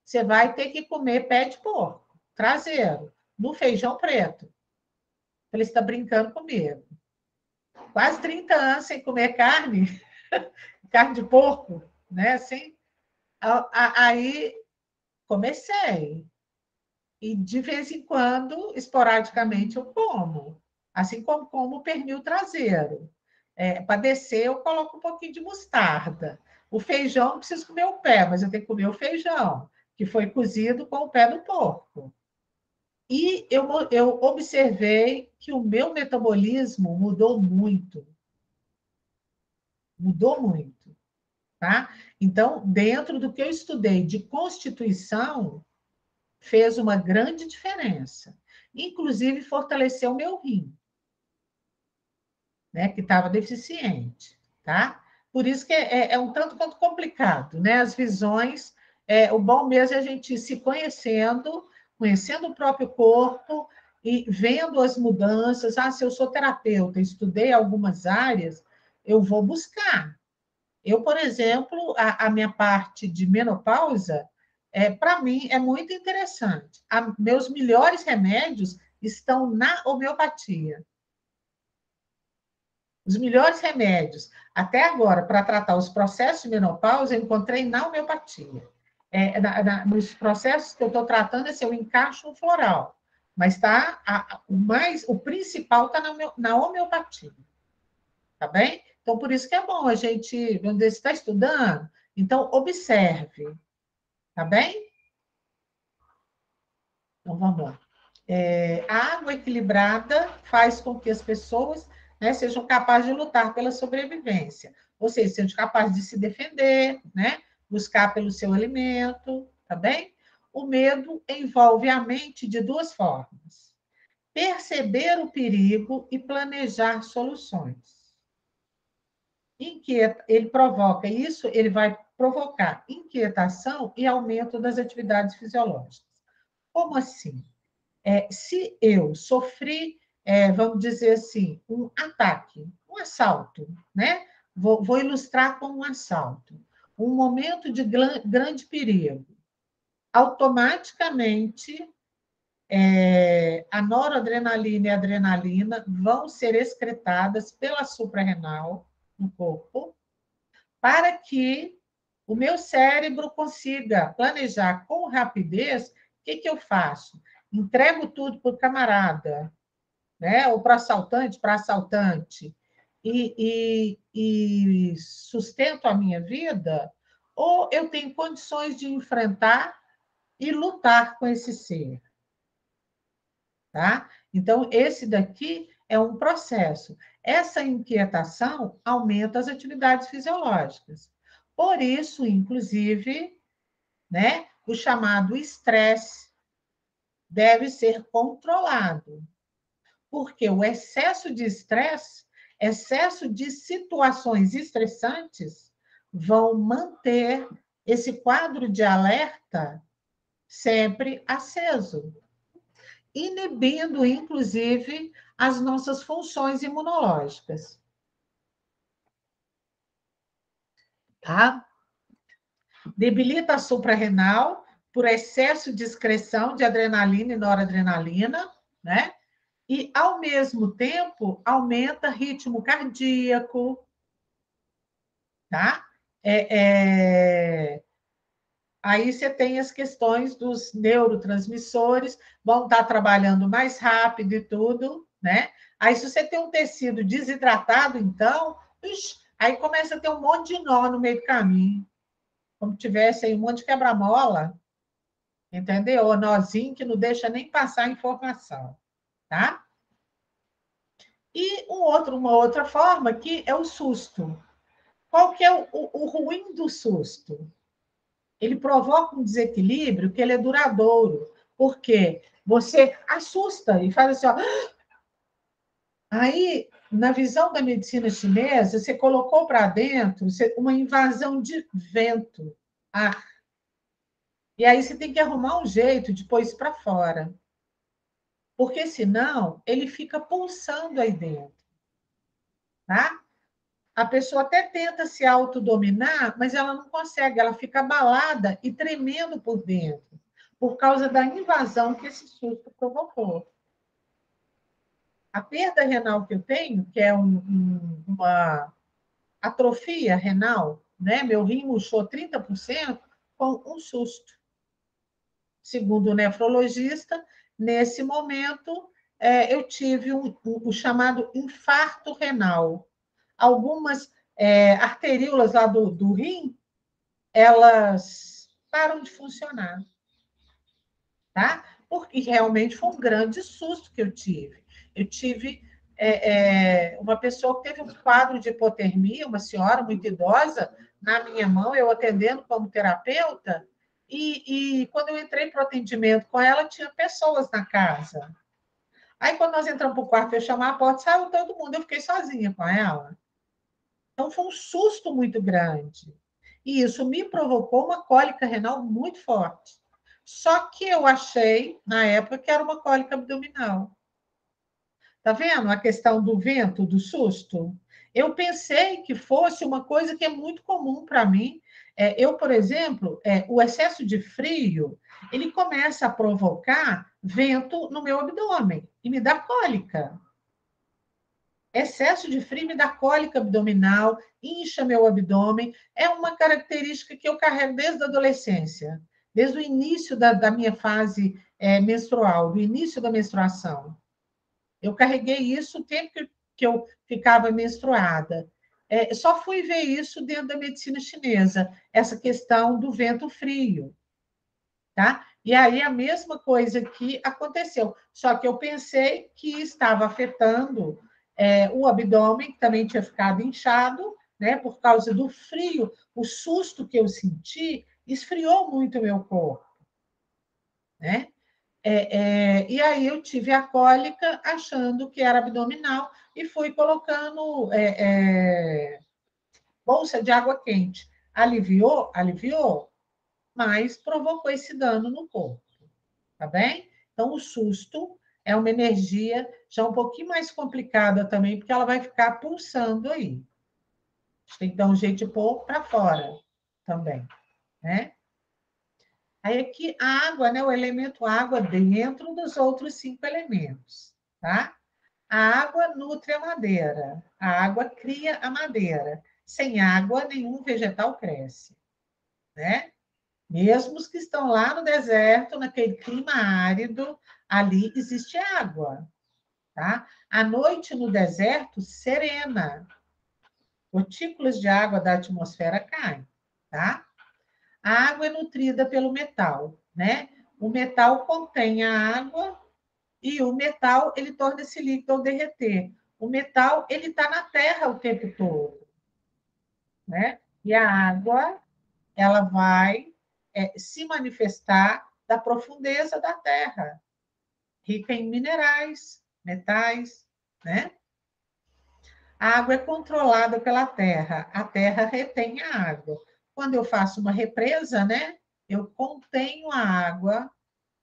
Você vai ter que comer pé de porco, traseiro, no feijão preto. Ele está brincando comigo. Quase 30 anos sem comer carne, carne de porco, né? Assim, aí comecei. E de vez em quando, esporadicamente, eu como. Assim como pernil traseiro. Para descer, eu coloco um pouquinho de mostarda. O feijão, não preciso comer o pé, mas eu tenho que comer o feijão, que foi cozido com o pé do porco. E eu observei que o meu metabolismo mudou muito. Mudou muito, tá? Então, dentro do que eu estudei de constituição, fez uma grande diferença. Inclusive, fortaleceu o meu rim, né? Que estava deficiente, tá? Por isso que é um tanto quanto complicado, né? As visões, o bom mesmo é a gente ir se conhecendo, conhecendo o próprio corpo e vendo as mudanças. Se eu sou terapeuta, estudei algumas áreas, eu vou buscar. Eu, por exemplo, a minha parte de menopausa, para mim, é muito interessante. Meus melhores remédios estão na homeopatia. Os melhores remédios, até agora, para tratar os processos de menopausa, eu encontrei na homeopatia. Nos processos que eu estou tratando, eu encaixo um floral, mas o principal está na homeopatia, tá bem? Então, por isso que é bom a gente, vamos dizer, se está estudando, então observe, tá bem? Então, vamos lá. A água equilibrada faz com que as pessoas, né, sejam capazes de lutar pela sobrevivência, ou seja, sejam capazes de se defender, né, buscar pelo seu alimento, tá bem? O medo envolve a mente de duas formas: perceber o perigo e planejar soluções. Inquieta, ele provoca isso, ele vai provocar inquietação e aumento das atividades fisiológicas. Como assim? Se eu sofri, vamos dizer assim, um ataque, um assalto, né? Vou ilustrar com um assalto, um momento de grande perigo. Automaticamente, a noradrenalina e a adrenalina vão ser excretadas pela suprarrenal no corpo, para que o meu cérebro consiga planejar com rapidez. O que eu faço? Entrego tudo para o camarada, né? Ou para assaltante, e sustento a minha vida, ou eu tenho condições de enfrentar e lutar com esse ser. Tá? Então, esse daqui é um processo. Essa inquietação aumenta as atividades fisiológicas. Por isso, inclusive, né, o chamado estresse deve ser controlado, porque o excesso de estresse, excesso de situações estressantes, vão manter esse quadro de alerta sempre aceso, inibindo, inclusive, as nossas funções imunológicas. Tá? Debilita a suprarrenal por excesso de excreção de adrenalina e noradrenalina, né? E, ao mesmo tempo, aumenta ritmo cardíaco, tá? Aí você tem as questões dos neurotransmissores, vão estar trabalhando mais rápido e tudo, né? Aí, se você tem um tecido desidratado, então, aí começa a ter um monte de nó no meio do caminho, como tivesse aí um monte de quebra-mola, entendeu? O nozinho que não deixa nem passar a informação, tá? E uma outra forma que é o susto. Qual que é o ruim do susto? Ele provoca um desequilíbrio que ele é duradouro, porque você assusta e faz assim, ó. Aí, na visão da medicina chinesa, você colocou para dentro uma invasão de vento, ar. E aí você tem que arrumar um jeito de pôr isso para fora. Porque senão ele fica pulsando aí dentro. Tá? A pessoa até tenta se autodominar, mas ela não consegue, ela fica abalada e tremendo por dentro, por causa da invasão que esse susto provocou. A perda renal que eu tenho, que é uma atrofia renal, né? Meu rim murchou 30% com um susto. Segundo o nefrologista, nesse momento, eu tive o chamado infarto renal. Algumas arteríolas lá do rim, elas param de funcionar, tá? Porque realmente foi um grande susto que eu tive. Eu tive uma pessoa que teve um quadro de hipotermia, uma senhora muito idosa, na minha mão, eu atendendo como terapeuta, e quando eu entrei para o atendimento com ela, tinha pessoas na casa. Aí, quando nós entramos para o quarto, eu chamar a porta, saiu todo mundo, eu fiquei sozinha com ela. Então, foi um susto muito grande. E isso me provocou uma cólica renal muito forte. Só que eu achei, na época, que era uma cólica abdominal. Tá vendo a questão do vento, do susto? Eu pensei que fosse uma coisa que é muito comum para mim. Eu, por exemplo, o excesso de frio, ele começa a provocar vento no meu abdômen e me dá cólica. Excesso de frio me dá cólica abdominal, incha meu abdômen. É uma característica que eu carrego desde a adolescência, desde o início da minha fase menstrual, do início da menstruação. Eu carreguei isso o tempo que eu ficava menstruada. Só fui ver isso dentro da medicina chinesa, essa questão do vento frio. Tá? E aí a mesma coisa que aconteceu, só que eu pensei que estava afetando o abdômen, que também tinha ficado inchado, né, por causa do frio, o susto que eu senti esfriou muito o meu corpo. Né? E aí eu tive a cólica achando que era abdominal e fui colocando bolsa de água quente. Aliviou? Aliviou, mas provocou esse dano no corpo, tá bem? Então, o susto é uma energia já um pouquinho mais complicada também, porque ela vai ficar pulsando aí. A gente tem que dar um jeito de pôr para fora também, né? Aí aqui a água, né? O elemento água dentro dos outros 5 elementos, tá? A água nutre a madeira, a água cria a madeira. Sem água, nenhum vegetal cresce, né? Mesmo os que estão lá no deserto, naquele clima árido, ali existe água, tá? À noite no deserto, serena. Gotículas de água da atmosfera caem, tá? A água é nutrida pelo metal, né? O metal contém a água e o metal ele torna esse líquido ao derreter. O metal ele está na terra o tempo todo, né? E a água ela vai se manifestar da profundeza da terra, rica em minerais, metais, né? A água é controlada pela terra, a terra retém a água. Quando eu faço uma represa, né, eu contenho a água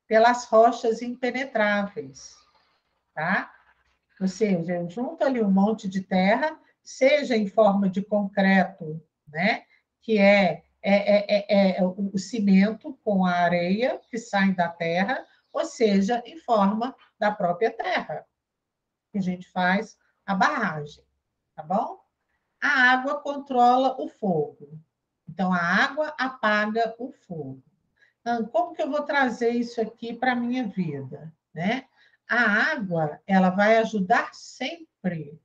pelas rochas impenetráveis, tá? Ou seja, eu junto ali um monte de terra, seja em forma de concreto, né, que é o cimento com a areia que sai da terra, ou seja, em forma da própria terra, que a gente faz a barragem, tá bom? A água controla o fogo. Então, a água apaga o fogo. Então, como que eu vou trazer isso aqui para a minha vida? Né? A água, ela vai ajudar sempre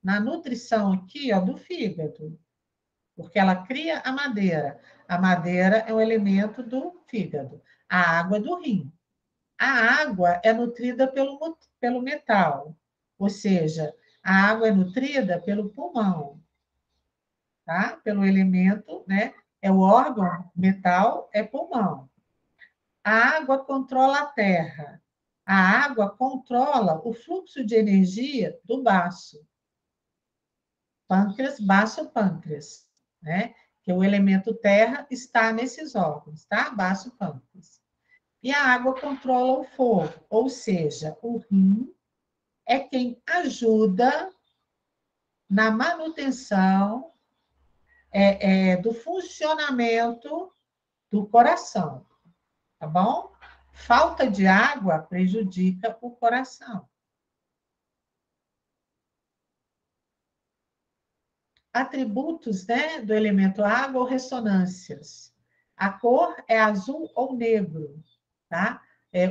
na nutrição aqui, ó, do fígado, porque ela cria a madeira. A madeira é um elemento do fígado. A água é do rim. A água é nutrida pelo metal, ou seja, a água é nutrida pelo pulmão, tá? Pelo elemento, né? É o órgão metal, é pulmão. A água controla a terra. A água controla o fluxo de energia do baço. Pâncreas, baço, pâncreas, né? Que o elemento terra está nesses órgãos, tá? Baço, pâncreas. E a água controla o fogo, ou seja, o rim é quem ajuda na manutenção do funcionamento do coração, tá bom? Falta de água prejudica o coração. Atributos, né, do elemento água ou ressonâncias. A cor é azul ou negro, tá?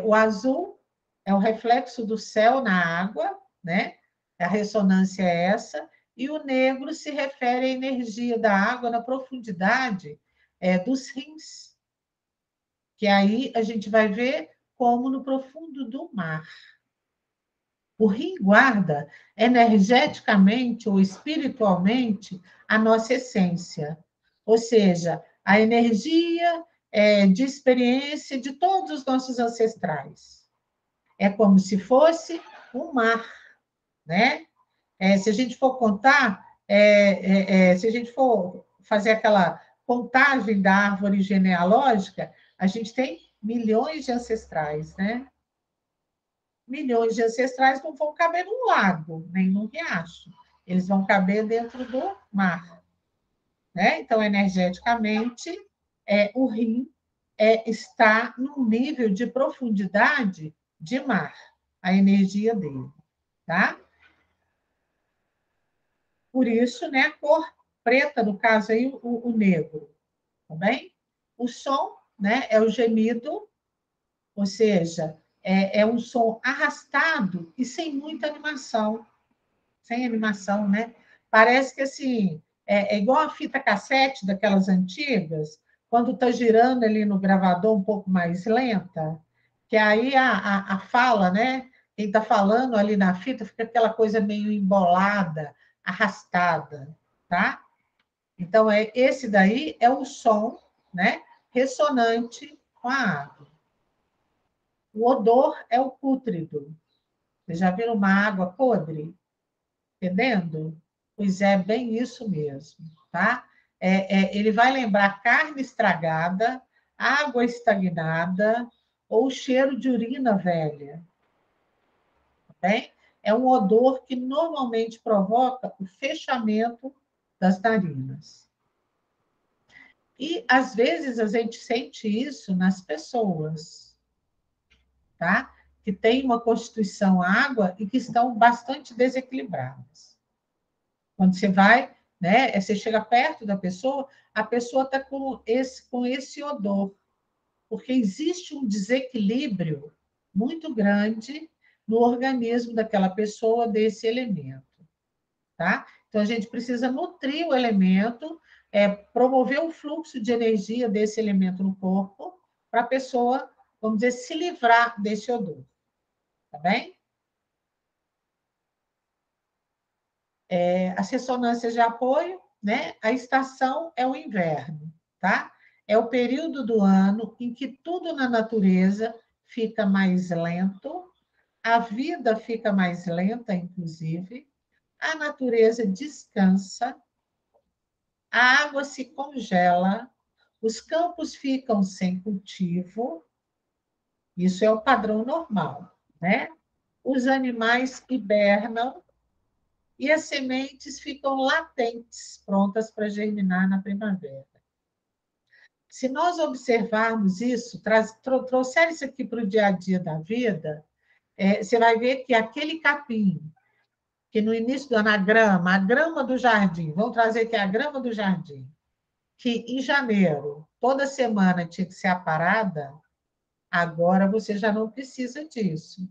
O azul é o reflexo do céu na água, né? A ressonância é essa. E o negro se refere à energia da água na profundidade dos rins, que aí a gente vai ver como no profundo do mar. O rim guarda energeticamente ou espiritualmente a nossa essência, ou seja, a energia de experiência de todos os nossos ancestrais. É como se fosse um mar, né? Se a gente for contar, se a gente for fazer aquela contagem da árvore genealógica, a gente tem milhões de ancestrais, né? Milhões de ancestrais não vão caber num lago, nem num riacho. Eles vão caber dentro do mar. Né? Então, energeticamente, o rim está num nível de profundidade de mar, a energia dele. Tá? Por isso, né, a cor preta, no caso aí, o negro. Tá bem? O som, né, é o gemido, ou seja, é um som arrastado e sem muita animação. Sem animação, né? Parece que assim, é igual a fita cassete daquelas antigas, quando está girando ali no gravador um pouco mais lenta, que aí a fala, né? Quem está falando ali na fita fica aquela coisa meio embolada, arrastada, tá? Então, esse daí é o som, né? Ressonante com a água. O odor é o pútrido. Vocês já viram uma água podre? Entendendo? Pois é, bem isso mesmo, tá? ele vai lembrar carne estragada, água estagnada ou cheiro de urina velha. Tá bem? É um odor que normalmente provoca o fechamento das narinas. E, às vezes, a gente sente isso nas pessoas, tá? Que têm uma constituição água e que estão bastante desequilibradas. Quando você vai, né, você chega perto da pessoa, a pessoa está com esse odor, porque existe um desequilíbrio muito grande no organismo daquela pessoa desse elemento, tá? Então, a gente precisa nutrir o elemento, promover o fluxo de energia desse elemento no corpo, para a pessoa, vamos dizer, se livrar desse odor, tá bem? As ressonâncias de apoio, né? A estação é o inverno, tá? É o período do ano em que tudo na natureza fica mais lento, a vida fica mais lenta, inclusive, a natureza descansa, a água se congela, os campos ficam sem cultivo, isso é o padrão normal, né? Os animais hibernam e as sementes ficam latentes, prontas para germinar na primavera. Se nós observarmos isso, trouxer isso aqui para o dia a dia da vida, você vai ver que aquele capim, que no início do ano, a grama do jardim, vamos trazer aqui a grama do jardim, que em janeiro, toda semana tinha que ser aparada, agora você já não precisa disso.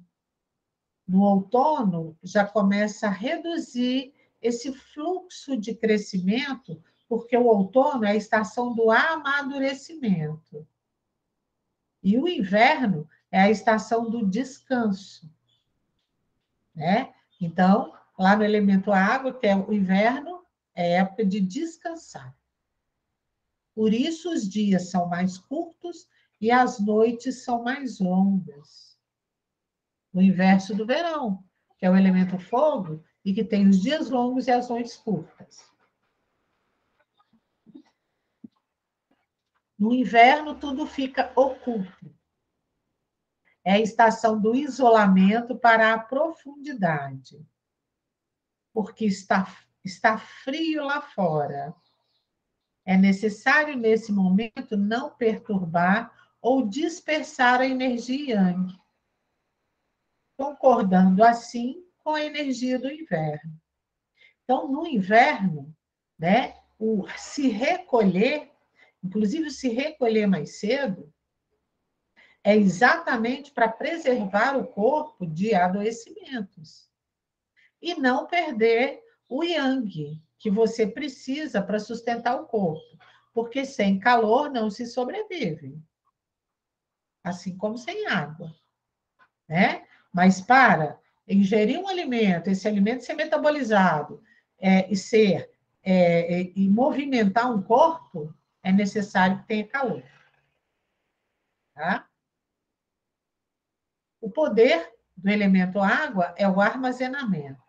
No outono, já começa a reduzir esse fluxo de crescimento, porque o outono é a estação do amadurecimento. E o inverno é a estação do descanso, né? Então, lá no elemento água, que é o inverno, é época de descansar. Por isso, os dias são mais curtos e as noites são mais longas. O inverso do verão, que é o elemento fogo, e que tem os dias longos e as noites curtas. No inverno, tudo fica oculto. É a estação do isolamento para a profundidade, porque está frio lá fora. É necessário, nesse momento, não perturbar ou dispersar a energia yang, concordando assim com a energia do inverno. Então, no inverno, né, o se recolher, inclusive se recolher mais cedo, é exatamente para preservar o corpo de adoecimentos e não perder o yang que você precisa para sustentar o corpo, porque sem calor não se sobrevive, assim como sem água, né? Mas para ingerir um alimento, esse alimento ser metabolizado e movimentar um corpo, é necessário que tenha calor, tá? O poder do elemento água é o armazenamento.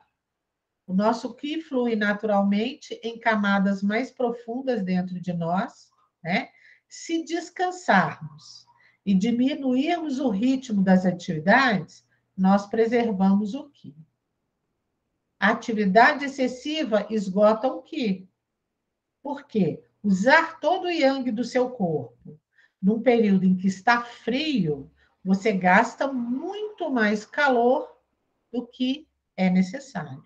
O nosso Qi flui naturalmente em camadas mais profundas dentro de nós, né? Se descansarmos e diminuirmos o ritmo das atividades, nós preservamos o Qi. A atividade excessiva esgota o Qi. Por quê? Usar todo o yang do seu corpo num período em que está frio, você gasta muito mais calor do que é necessário,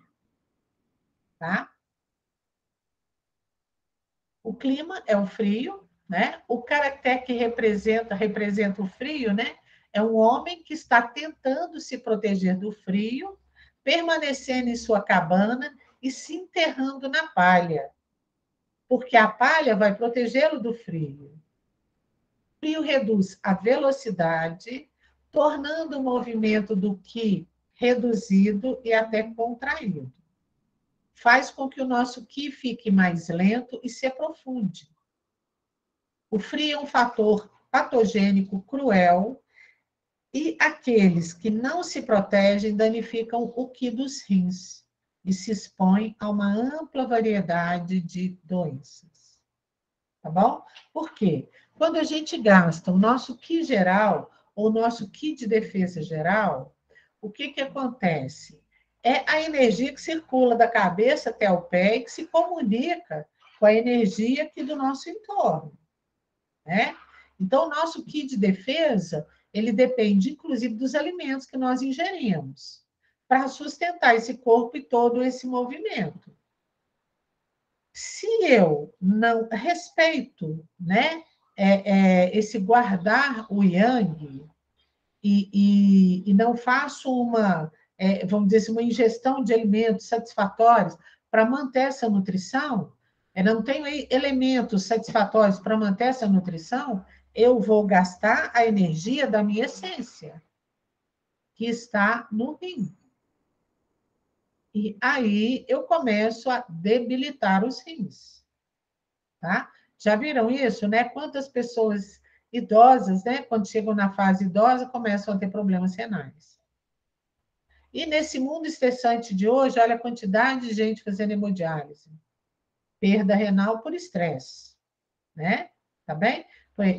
tá? O clima é o frio, né? O caractere que representa o frio, né? É um homem que está tentando se proteger do frio, permanecendo em sua cabana e se enterrando na palha, porque a palha vai protegê-lo do frio. O frio reduz a velocidade, tornando o movimento do Qi reduzido e até contraído. Faz com que o nosso Qi fique mais lento e se aprofunde. O frio é um fator patogênico cruel e aqueles que não se protegem danificam o Qi dos rins e se expõem a uma ampla variedade de doenças. tá bom? Por quê? Quando a gente gasta o nosso Ki geral, ou o nosso Ki de defesa geral, o que que acontece? É a energia que circula da cabeça até o pé e que se comunica com a energia aqui do nosso entorno, né? Então, o nosso Ki de defesa, ele depende, inclusive, dos alimentos que nós ingerimos, para sustentar esse corpo e todo esse movimento. Se eu não respeito, né, esse guardar o yang e não faço uma, vamos dizer assim, uma ingestão de alimentos satisfatórios para manter essa nutrição, não tenho elementos satisfatórios para manter essa nutrição, eu vou gastar a energia da minha essência, que está no rim. E aí eu começo a debilitar os rins. Tá? Já viram isso, né? Quantas pessoas idosas, né, quando chegam na fase idosa, começam a ter problemas renais. E nesse mundo estressante de hoje, olha a quantidade de gente fazendo hemodiálise. Perda renal por estresse, né? Tá bem?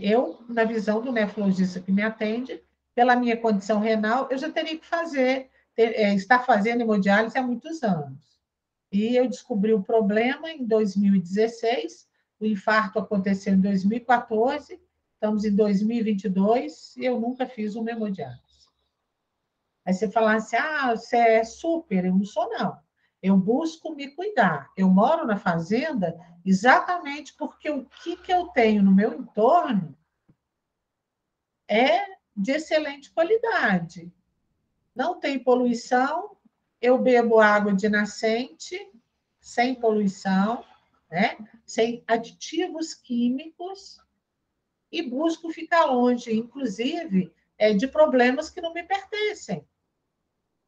Eu, na visão do nefrologista que me atende, pela minha condição renal, eu já teria que estar fazendo hemodiálise há muitos anos. E eu descobri o problema em 2016, o infarto aconteceu em 2014, estamos em 2022 e eu nunca fiz uma hemodiálise. Aí você fala assim, você é super, eu não sou não. Eu busco me cuidar. Eu moro na fazenda exatamente porque o que eu tenho no meu entorno é de excelente qualidade. Não tem poluição, eu bebo água de nascente, sem poluição, né? Sem aditivos químicos, e busco ficar longe, inclusive, de problemas que não me pertencem.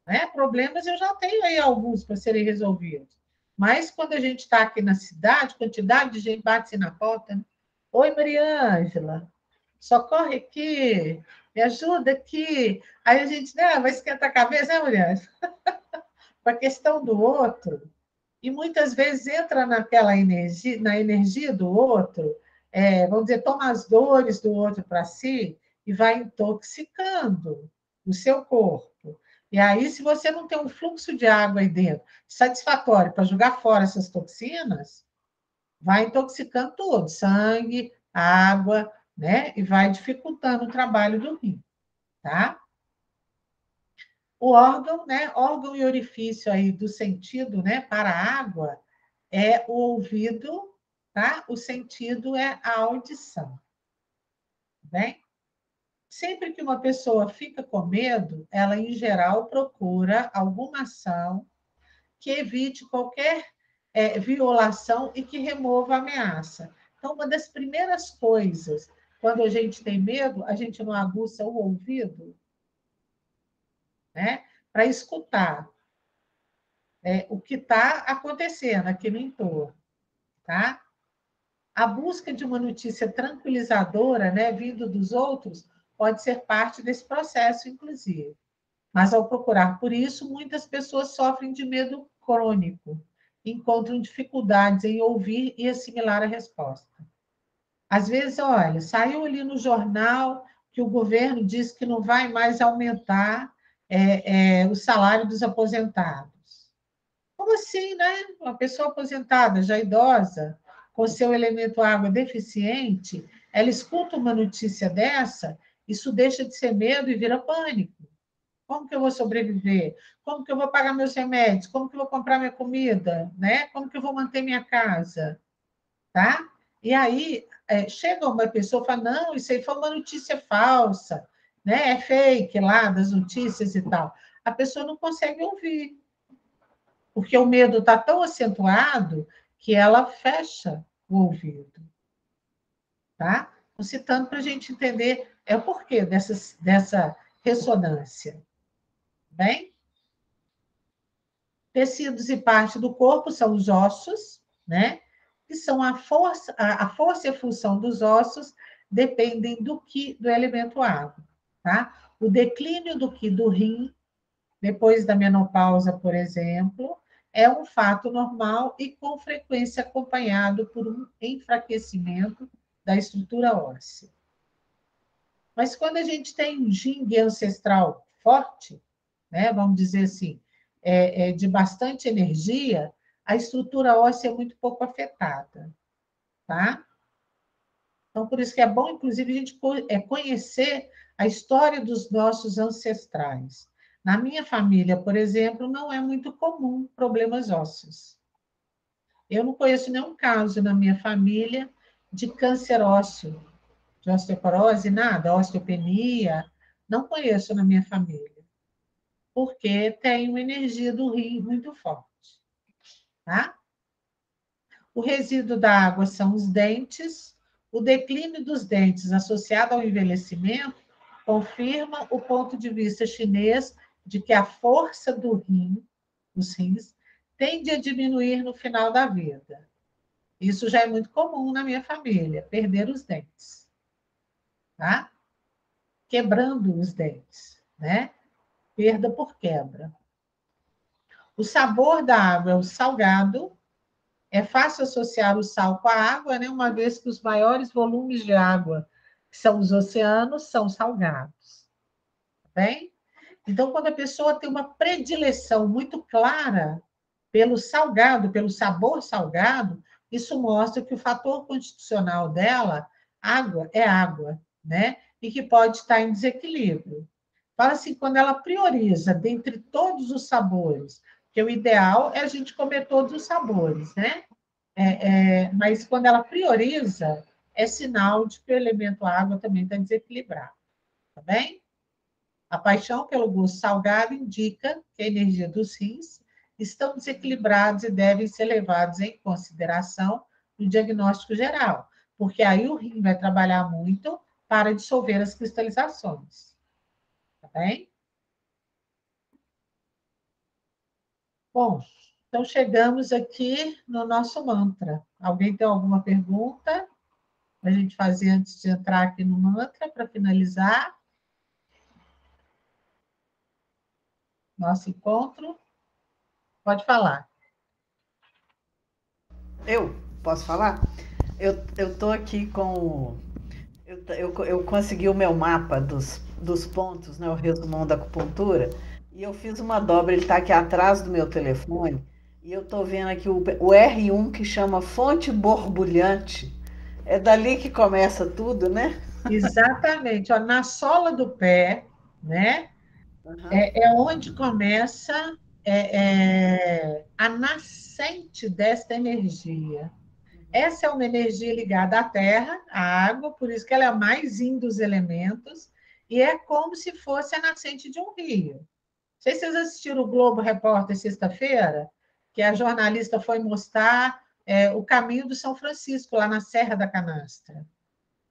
Né? Problemas eu já tenho aí alguns para serem resolvidos. Mas quando a gente está aqui na cidade, quantidade de gente bate na porta, né? Oi, Mariângela, socorre aqui, me ajuda aqui. Aí a gente, né, vai esquentar a cabeça, né, Mariângela? Com a questão do outro, e muitas vezes entra naquela energia, na energia do outro, vamos dizer, toma as dores do outro para si e vai intoxicando o seu corpo. E aí, se você não tem um fluxo de água aí dentro satisfatório para jogar fora essas toxinas, vai intoxicando tudo, sangue, água, né? E vai dificultando o trabalho do rim, tá? O órgão, né? Órgão e orifício aí do sentido, né? Para a água é o ouvido, tá? O sentido é a audição, tá bem? Sempre que uma pessoa fica com medo, ela, em geral, procura alguma ação que evite qualquer violação e que remova a ameaça. Então, uma das primeiras coisas, quando a gente tem medo, a gente não aguça o ouvido, né? Para escutar o que está acontecendo aqui no entorno, tá? A busca de uma notícia tranquilizadora, né, vindo dos outros, pode ser parte desse processo, inclusive. Mas, ao procurar por isso, muitas pessoas sofrem de medo crônico, encontram dificuldades em ouvir e assimilar a resposta. Às vezes, olha, saiu ali no jornal que o governo diz que não vai mais aumentar o salário dos aposentados. Como assim, né? Uma pessoa aposentada, já idosa, com seu elemento água deficiente, ela escuta uma notícia dessa, isso deixa de ser medo e vira pânico. Como que eu vou sobreviver? Como que eu vou pagar meus remédios? Como que eu vou comprar minha comida? Né? Como que eu vou manter minha casa? Tá? E aí, chega uma pessoa e fala, não, isso aí foi uma notícia falsa, né? É fake lá das notícias e tal. A pessoa não consegue ouvir, porque o medo está tão acentuado que ela fecha o ouvido, tá? Estou citando para a gente entender o porquê dessa ressonância, bem? Tecidos e parte do corpo são os ossos, né? Que são a força e a função dos ossos dependem do elemento água, tá? O declínio do rim, depois da menopausa, por exemplo, é um fato normal e com frequência acompanhado por um enfraquecimento da estrutura óssea. Mas quando a gente tem um yin ancestral forte, né, vamos dizer assim, de bastante energia, a estrutura óssea é muito pouco afetada, tá? Então, por isso que é bom, inclusive, a gente conhecer a história dos nossos ancestrais. Na minha família, por exemplo, não é muito comum problemas ósseos. Eu não conheço nenhum caso na minha família de câncer ósseo, de osteoporose, nada, osteopenia, não conheço na minha família, porque tem uma energia do rim muito forte, tá? O resíduo da água são os dentes. O declínio dos dentes associado ao envelhecimento confirma o ponto de vista chinês de que a força do rim, dos rins, tende a diminuir no final da vida. Isso já é muito comum na minha família, perder os dentes, tá? Quebrando os dentes, né? Perda por quebra. O sabor da água é o salgado. É fácil associar o sal com a água, né? Uma vez que os maiores volumes de água, que são os oceanos, são salgados. Tá bem? Então, quando a pessoa tem uma predileção muito clara pelo salgado, pelo sabor salgado, isso mostra que o fator constitucional dela, água, né? E que pode estar em desequilíbrio. Fala assim, quando ela prioriza dentre todos os sabores, porque o ideal é a gente comer todos os sabores, né? Mas quando ela prioriza, é sinal de que o elemento água também está desequilibrado, tá bem? A paixão pelo gosto salgado indica que a energia dos rins estão desequilibrados e devem ser levados em consideração no diagnóstico geral, porque aí o rim vai trabalhar muito para dissolver as cristalizações, tá bem? Bom, então chegamos aqui no nosso mantra. Alguém tem alguma pergunta para a gente fazer antes de entrar aqui no mantra, para finalizar nosso encontro? Pode falar. Eu posso falar? Eu tô aqui com. Eu consegui o meu mapa dos pontos, né, o resumão da acupuntura, e eu fiz uma dobra, ele está aqui atrás do meu telefone, e eu tô vendo aqui o R1 que chama fonte borbulhante. É dali que começa tudo, né? Exatamente. Ó, na sola do pé, né? Uhum. É onde começa a nascente desta energia. Essa é uma energia ligada à terra, à água, por isso que ela é a mais yin dos elementos, e é como se fosse a nascente de um rio. Não sei se vocês assistiram o Globo Repórter sexta-feira, que a jornalista foi mostrar o caminho do São Francisco, lá na Serra da Canastra,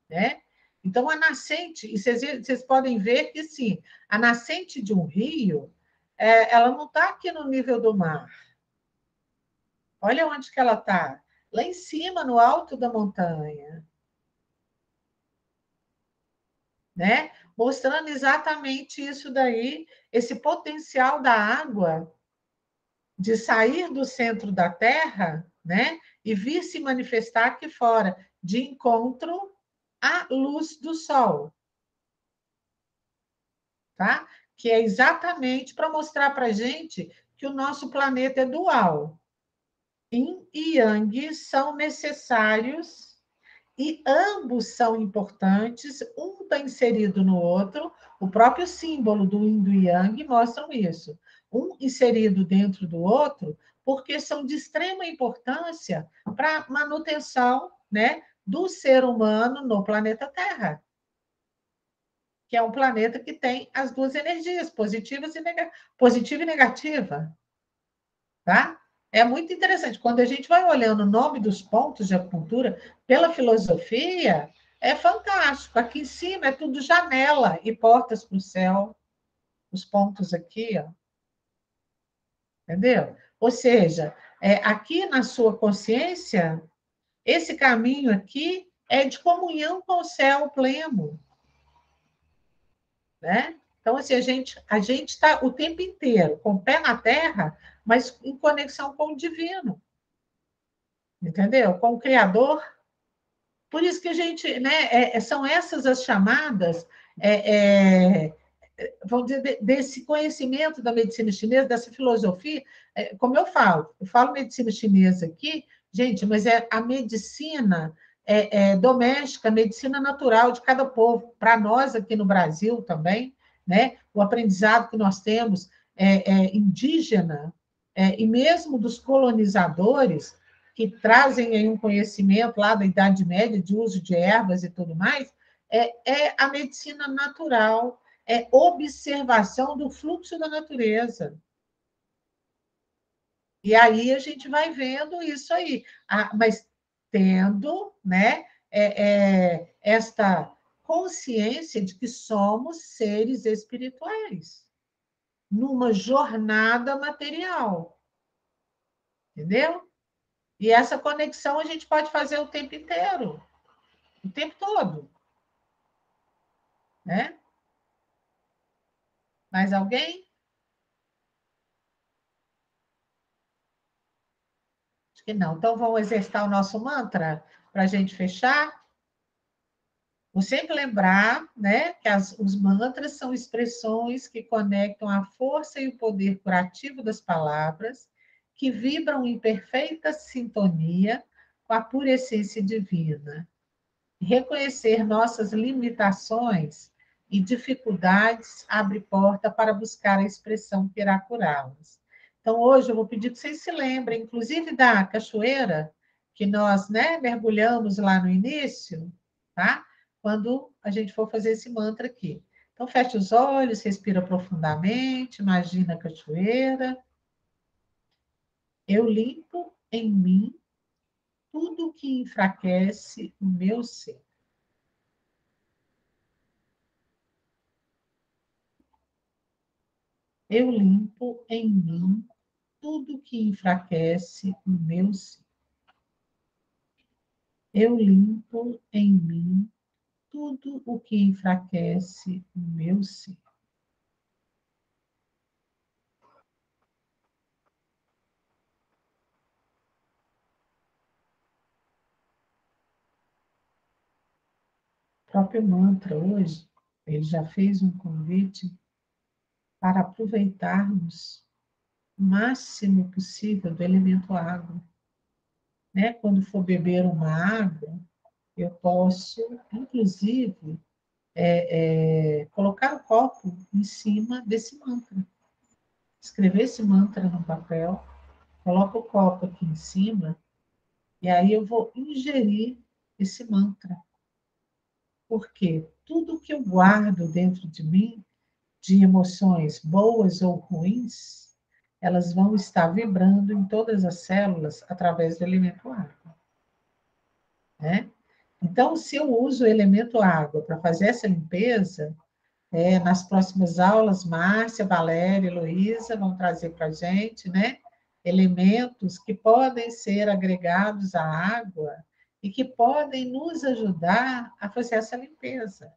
né? Então, a nascente, e vocês podem ver que, sim, a nascente de um rio, ela não está aqui no nível do mar. Olha onde que ela está. Lá em cima, no alto da montanha. Né? Mostrando exatamente isso daí, esse potencial da água de sair do centro da Terra, né? E vir se manifestar aqui fora, de encontro à luz do Sol. Tá? Que é exatamente para mostrar para a gente que o nosso planeta é dual. Yin e Yang são necessários e ambos são importantes, um está inserido no outro, o próprio símbolo do Yin e do Yang mostram isso. Um inserido dentro do outro, porque são de extrema importância para a manutenção, né, do ser humano no planeta Terra, que é um planeta que tem as duas energias, positiva e negativa, tá? É muito interessante. Quando a gente vai olhando o nome dos pontos de acupuntura pela filosofia, é fantástico. Aqui em cima é tudo janela e portas para o céu. Os pontos aqui, ó. Entendeu? Ou seja, aqui na sua consciência, esse caminho aqui é de comunhão com o céu pleno, né? Então, assim, a gente está o tempo inteiro com o pé na terra, mas em conexão com o divino, entendeu? Com o Criador. Por isso que a gente, né, são essas as chamadas, é, é, vamos dizer, desse conhecimento da medicina chinesa, dessa filosofia, como eu falo medicina chinesa aqui, gente, mas é a medicina doméstica, a medicina natural de cada povo, para nós aqui no Brasil também, né, o aprendizado que nós temos indígena, e mesmo dos colonizadores, que trazem aí um conhecimento lá da Idade Média de uso de ervas e tudo mais, é a medicina natural, é observação do fluxo da natureza. E aí a gente vai vendo isso aí. Mas tendo, né, esta consciência de que somos seres espirituais, numa jornada material. Entendeu? E essa conexão a gente pode fazer o tempo inteiro, o tempo todo. Né? Mais alguém? Acho que não. Então, vamos exercitar o nosso mantra para a gente fechar. Vou sempre lembrar, né, que os mantras são expressões que conectam a força e o poder curativo das palavras, que vibram em perfeita sintonia com a pura essência divina. Reconhecer nossas limitações e dificuldades abre porta para buscar a expressão que irá curá-las. Então, hoje eu vou pedir que vocês se lembrem, inclusive da cachoeira, que nós, né, mergulhamos lá no início, tá? Quando a gente for fazer esse mantra aqui. Então, feche os olhos, respira profundamente, imagina a cachoeira. Eu limpo em mim tudo que enfraquece o meu ser. Eu limpo em mim tudo que enfraquece o meu ser. Eu limpo em mim tudo o que enfraquece o meu ser. O próprio mantra hoje, ele já fez um convite para aproveitarmos o máximo possível do elemento água. Né? Quando for beber uma água, eu posso, inclusive, colocar o copo em cima desse mantra. Escrever esse mantra no papel, coloco o copo aqui em cima, e aí eu vou ingerir esse mantra. Porque tudo que eu guardo dentro de mim, de emoções boas ou ruins, elas vão estar vibrando em todas as células através do elemento água. Né? Então, se eu uso o elemento água para fazer essa limpeza, nas próximas aulas, Márcia, Valéria, Heloísa vão trazer para a gente, né, elementos que podem ser agregados à água e que podem nos ajudar a fazer essa limpeza.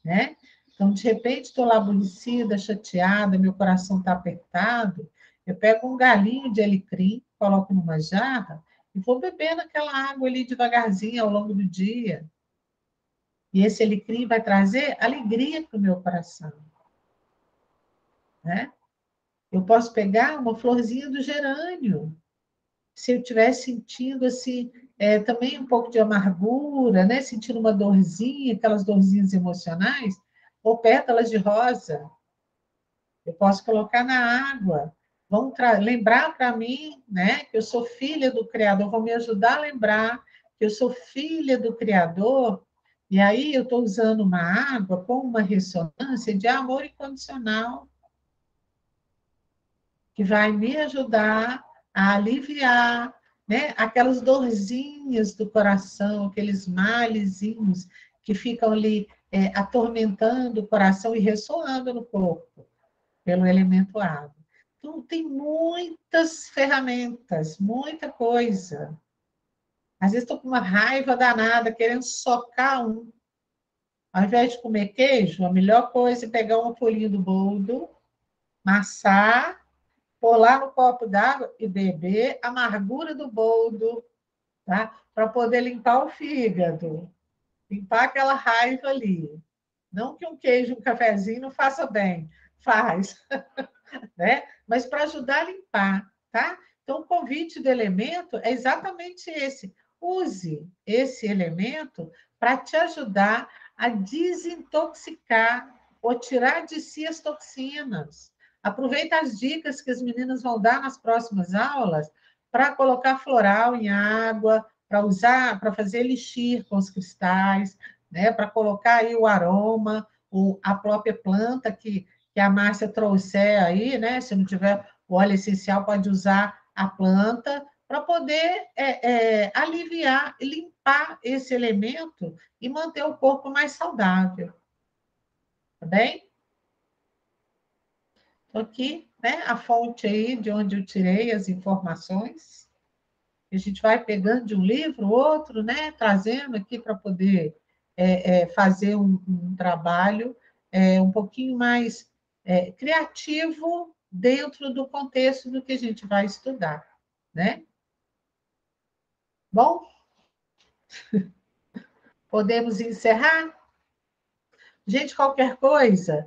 Né? Então, de repente, estou lá aborrecida, chateada, meu coração está apertado, eu pego um galinho de alecrim, coloco numa jarra e vou bebendo aquela água ali devagarzinho ao longo do dia. E esse alecrim vai trazer alegria para o meu coração. Né? Eu posso pegar uma florzinha do gerânio. Se eu estiver sentindo assim, também um pouco de amargura, né? Sentindo uma dorzinha, aquelas dorzinhas emocionais, ou pétalas de rosa. Eu posso colocar na água. Vão lembrar para mim, né, que eu sou filha do Criador, vão me ajudar a lembrar que eu sou filha do Criador. E aí eu estou usando uma água com uma ressonância de amor incondicional, que vai me ajudar a aliviar, né, aquelas dorzinhas do coração, aqueles malezinhos que ficam ali atormentando o coração e ressoando no corpo, pelo elemento água. Então, tem muitas ferramentas, muita coisa. Às vezes estou com uma raiva danada, querendo socar um. Ao invés de comer queijo, a melhor coisa é pegar uma folhinha do boldo, amassar, pôr lá no copo d'água e beber a amargura do boldo, tá? Para poder limpar o fígado, limpar aquela raiva ali. Não que um queijo, um cafezinho não faça bem, faz, né? Mas para ajudar a limpar, tá? Então, o convite do elemento é exatamente esse. Use esse elemento para te ajudar a desintoxicar ou tirar de si as toxinas. Aproveita as dicas que as meninas vão dar nas próximas aulas para colocar floral em água, para usar, para fazer elixir com os cristais, né? Para colocar aí o aroma, a própria planta que a Márcia trouxer aí, né? Se não tiver o óleo essencial, pode usar a planta para poder aliviar, limpar esse elemento e manter o corpo mais saudável. Tá bem? Estou aqui, né? A fonte aí de onde eu tirei as informações. A gente vai pegando de um livro, outro, né? Trazendo aqui para poder fazer um trabalho um pouquinho mais criativo dentro do contexto do que a gente vai estudar, né? Bom, podemos encerrar? Gente, qualquer coisa,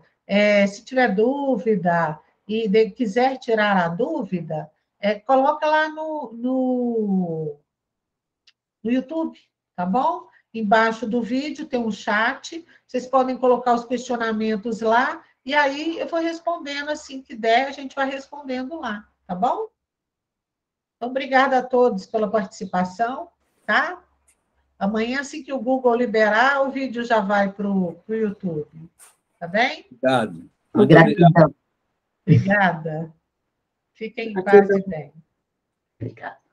se tiver dúvida e quiser tirar a dúvida, coloca lá no YouTube, tá bom? Embaixo do vídeo tem um chat, vocês podem colocar os questionamentos lá, e aí eu vou respondendo assim que der, a gente vai respondendo lá, tá bom? Então, obrigada a todos pela participação, tá? Amanhã, assim que o Google liberar, o vídeo já vai para o YouTube, tá bem? Obrigado. Obrigada. Obrigada. Fiquem em paz e bem. Obrigada.